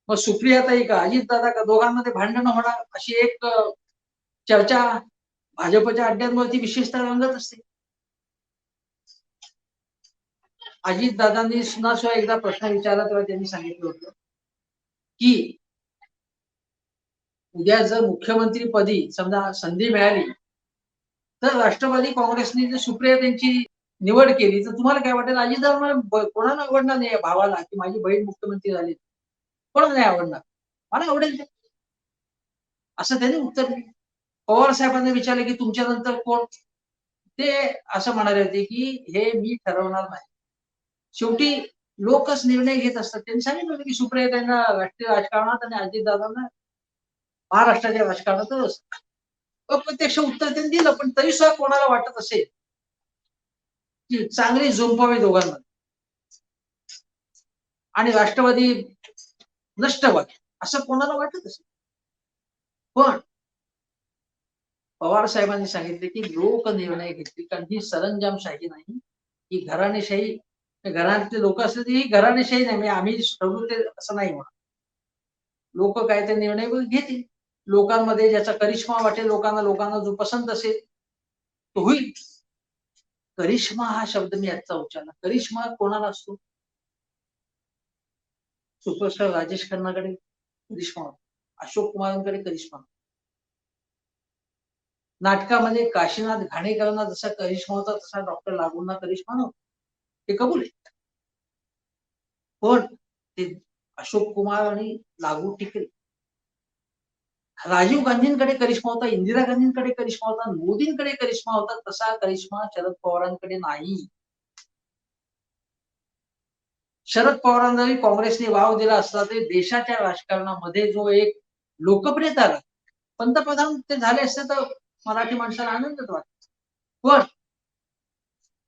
मग सुप्रियाताई का अजितदादा का? दोघांमध्ये भांडणं होणार अशी एक चर्चा भाजपच्या अड्ड्यांवरती विशेषतः रंगत असते. अजितदादांनी सुद्धा एकदा प्रश्न विचारला तेव्हा त्यांनी सांगितलं होतं की उद्या जर मुख्यमंत्रीपदी समजा संधी मिळाली तर राष्ट्रवादी काँग्रेसने जर सुप्रियाताईंची निवड केली तर तुम्हाला काय वाटेल? अजितदादांना कोणाला आवडणार नाही भावाला की माझी बहीण मुख्यमंत्री झाली, कोणाला नाही आवडणार? मला आवडेल ते, असं त्यांनी उत्तर दिलं. पवार साहेबांनी विचारलं की तुमच्या नंतर कोण? ते असं म्हणाले होते की हे मी ठरवणार नाही, शेवटी लोकच निर्णय घेत असतात. त्यांनी सांगितलं होतं की सुप्रियाताईंना राष्ट्रीय राजकारणात आणि अजितदादांना महाराष्ट्राच्या राजकारणातच. अप्रत्यक्ष उत्तर त्यांनी दिलं, पण तरी सुद्धा कोणाला वाटत असेल की चांगली झुंपावी दोघांना आणि राष्ट्रवादी नष्ट व्हावी, असं कोणाला वाटत असेल. पण पवार साहेबांनी सांगितले की लोक निर्णय घेतले, कारण ही सरंजामशाही नाही, ही घराणेशाही. घरातले लोक असले तरी ही घराणेशाही नाही, म्हणजे आम्ही ठरवू ते असं नाही म्हणत. लोक काय ते निर्णय घेतील, लोकांमध्ये ज्याचा करिश्मा वाटेल, लोकांना जो पसंत असेल तो होईल. करिश्मा हा शब्द मी आजचा उच्चारला. करिश्मा कोणाला असतो? सुपरस्टार राजेश खन्नाकडे करिश्मा होता, अशोक कुमारांकडे करिश्मा. नाटकामध्ये काशीनाथ घाणेकरांना जसा करिश्मा होता तसा डॉक्टर लागूंना करिश्मा नव्हता, ते कबूल आहे. पण ते अशोक कुमार आणि लागू टिकले. राजीव गांधींकडे करिश्मा होता, इंदिरा गांधींकडे करिश्मा होता, मोदींकडे करिश्मा होता, तसा करिश्मा शरद पवारांकडे नाही. शरद पवारांना काँग्रेसने वाव दिला असला तरी देशाच्या राजकारणामध्ये जो एक लोकप्रियता आला, पंतप्रधान ते झाले असते तर मराठी माणसाला आनंदच वाटत. पण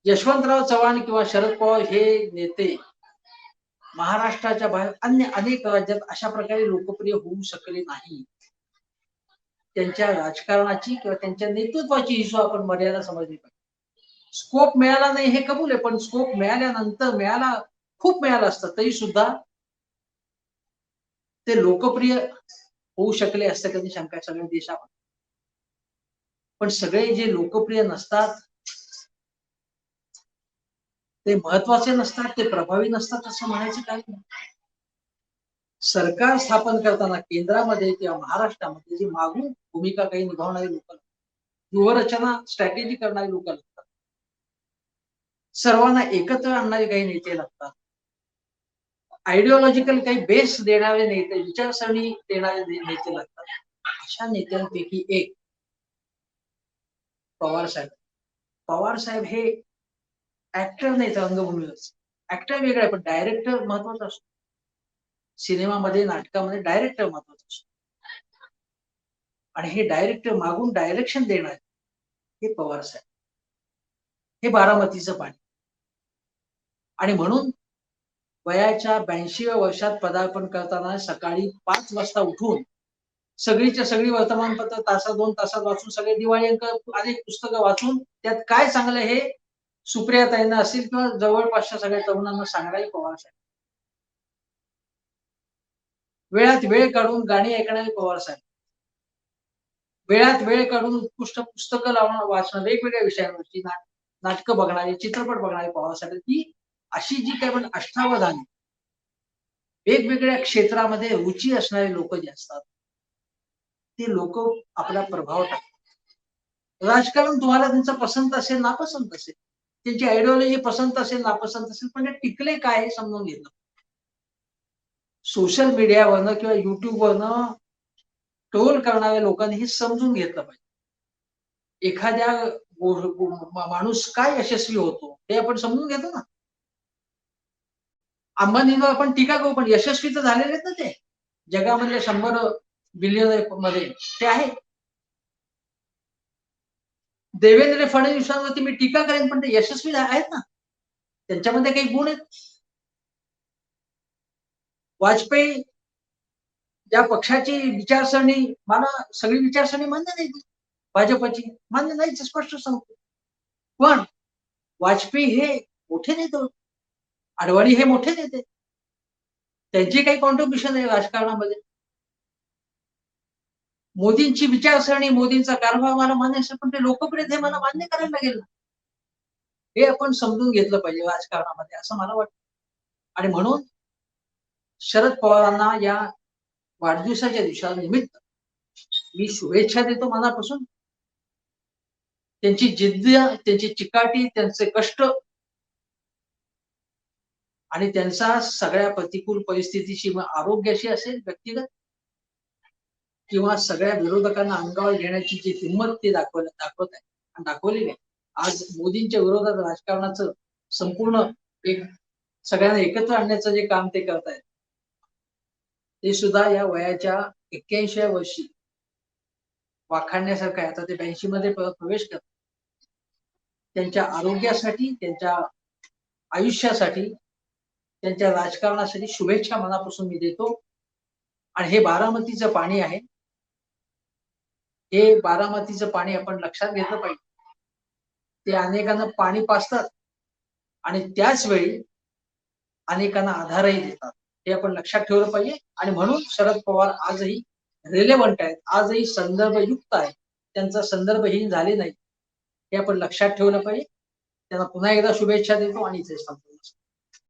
यशवंतराव चव्हाण किंवा शरद पवार हे नेते महाराष्ट्राच्या बाहेर अन्य अनेक राज्यात अशा प्रकारे लोकप्रिय होऊ शकले नाही. त्यांच्या राजकारणाची किंवा त्यांच्या नेतृत्वाची ही आपण मर्यादा समजली पाहिजे. स्कोप मिळाला नाही हे कबूल आहे, पण स्कोप मिळाल्यानंतर खूप मिळालं असतं तरी सुद्धा ते लोकप्रिय होऊ शकले असते कधी शंका सगळ्या देशावर. पण सगळे जे लोकप्रिय नसतात ते महत्वाचे नसतात, ते प्रभावी नसतात असं म्हणायचं काही नाही. सरकार स्थापन करताना केंद्रामध्ये किंवा महाराष्ट्रामध्ये जी मागून भूमिका काही निभावणारी लोक, गृहरचना स्ट्रॅटेजी करणारी लोक लागतात, सर्वांना एकत्र आणणारे काही नेते लागतात, आयडिओलॉजिकल काही बेस देणारे नेते, विचारसरणी देणारे नेते लागतात. अशा नेत्यांपैकी एक पवार साहेब. पवार साहेब हे ऍक्टर नाही तर रंगभूमीवर. ऍक्टर वेगळा आहे, पण डायरेक्टर महत्वाचा असतो. सिनेमामध्ये, नाटकामध्ये डायरेक्टर महत्वाचा असतो आणि हे डायरेक्टर मागून डायरेक्शन देणार हे पवार साहेब. हे बारामतीचं पाणी. आणि म्हणून वयाच्या 82व्या वर्षात पदार्पण करताना सकाळी 5 वाजता उठून सगळीच्या सगळी वर्तमानपत्र तासात 2 तासात वाचून सगळे दिवाळी अंक अनेक पुस्तकं वाचून त्यात काय चांगलं हे सुप्रियाताईंना असेल किंवा जवळपासच्या सगळ्या तरुणांना सांगायला पवार साहेब. वेळात वेळ काढून गाणी ऐकणारे पवार साहेब. वेळात वेळ काढून उत्कृष्ट पुस्तकं लावणं वाचणं वेगवेगळ्या विषयांवरची नाटकं बघणारे, चित्रपट बघणारे पवार साहेब. ही अशी जी काही आपण अष्टावधानी वेगवेगळ्या क्षेत्रामध्ये रुची असणारे लोक जे असतात ते लोक आपला प्रभाव टाकतात. राजकारण तुम्हाला त्यांचं पसंत असेल नापसंत असेल, त्यांची आयडिओलॉजी पसंत असेल नापसंत असेल, पण ते टिकले काय हे समजून घेतलं. सोशल मीडियावरनं किंवा युट्यूबवरनं ट्रोल करणाऱ्या लोकांनी हे समजून घेतलं पाहिजे. एखाद्या माणूस काय यशस्वी होतो हे आपण समजून घेतो ना. अंबानीवर आपण टीका करू पण यशस्वी तर झालेले आहेत ना ते. जगामधले 100 बिलियनर मध्ये ते आहेत. देवेंद्र फडणवीसांवरती मी टीका करेन पण ते यशस्वी आहेत ना. त्यांच्यामध्ये काही गुण आहेत. वाजपेयी ज्या पक्षाची विचारसरणी मला सगळी विचारसरणी मान्य नाही ती भाजपची मान्य नाहीच स्पष्ट सांगतो. पण वाजपेयी हे मोठे नेते होते. आडवाणी हे मोठे नेते. त्यांची काही कॉन्ट्रीब्युशन आहे राजकारणामध्ये. मोदींची विचारसरणी मोदींचा कारभार मला मान्य असेल पण ते लोकप्रिय हे मला मान्य करायला लागेल. हे आपण समजून घेतलं पाहिजे राजकारणामध्ये असं मला वाटतं. आणि म्हणून शरद पवारांना या वाढदिवसाच्या दिवसानिमित्त मी शुभेच्छा देतो मनापासून. त्यांची जिद्द, त्यांची चिकाटी, त्यांचे कष्ट आणि त्यांचा सगळ्या प्रतिकूल परिस्थितीशी आरोग्याशी असेल व्यक्तिगत किंवा सगळ्या विरोधकांना अंगावर घेण्याची जी हिंमत ते दाखवत आहे आणि दाखवलेली आहे. आज मोदींच्या विरोधात राजकारणाचं संपूर्ण एक सगळ्यांना एकत्र आणण्याचं जे काम ते करत आहेत ते सुद्धा या वयाच्या 81व्या वर्षी वाखाणण्यासारखं आहे. आता ते 82 मध्ये प्रवेश करतात. त्यांच्या आरोग्यासाठी, त्यांच्या आयुष्यासाठी, त्यांच्या राजकारणासाठी शुभेच्छा मनापासून मी देतो. आणि हे बारामतीचं पाणी आहे. हे बारामतीचं पाणी आपण लक्षात घेतलं पाहिजे. ते अनेकांना पाणी पाजतात आणि त्याच वेळी अनेकांना आधारही देतात. हे आपण लक्षात ठेवलं पाहिजे. आणि म्हणून शरद पवार आजही रिलेव्हंट आहेत, आजही संदर्भयुक्त आहेत. त्यांचा संदर्भहीन झाले नाही हे आपण लक्षात ठेवलं पाहिजे. त्यांना पुन्हा एकदा शुभेच्छा देतो आणि इथे थांबतो.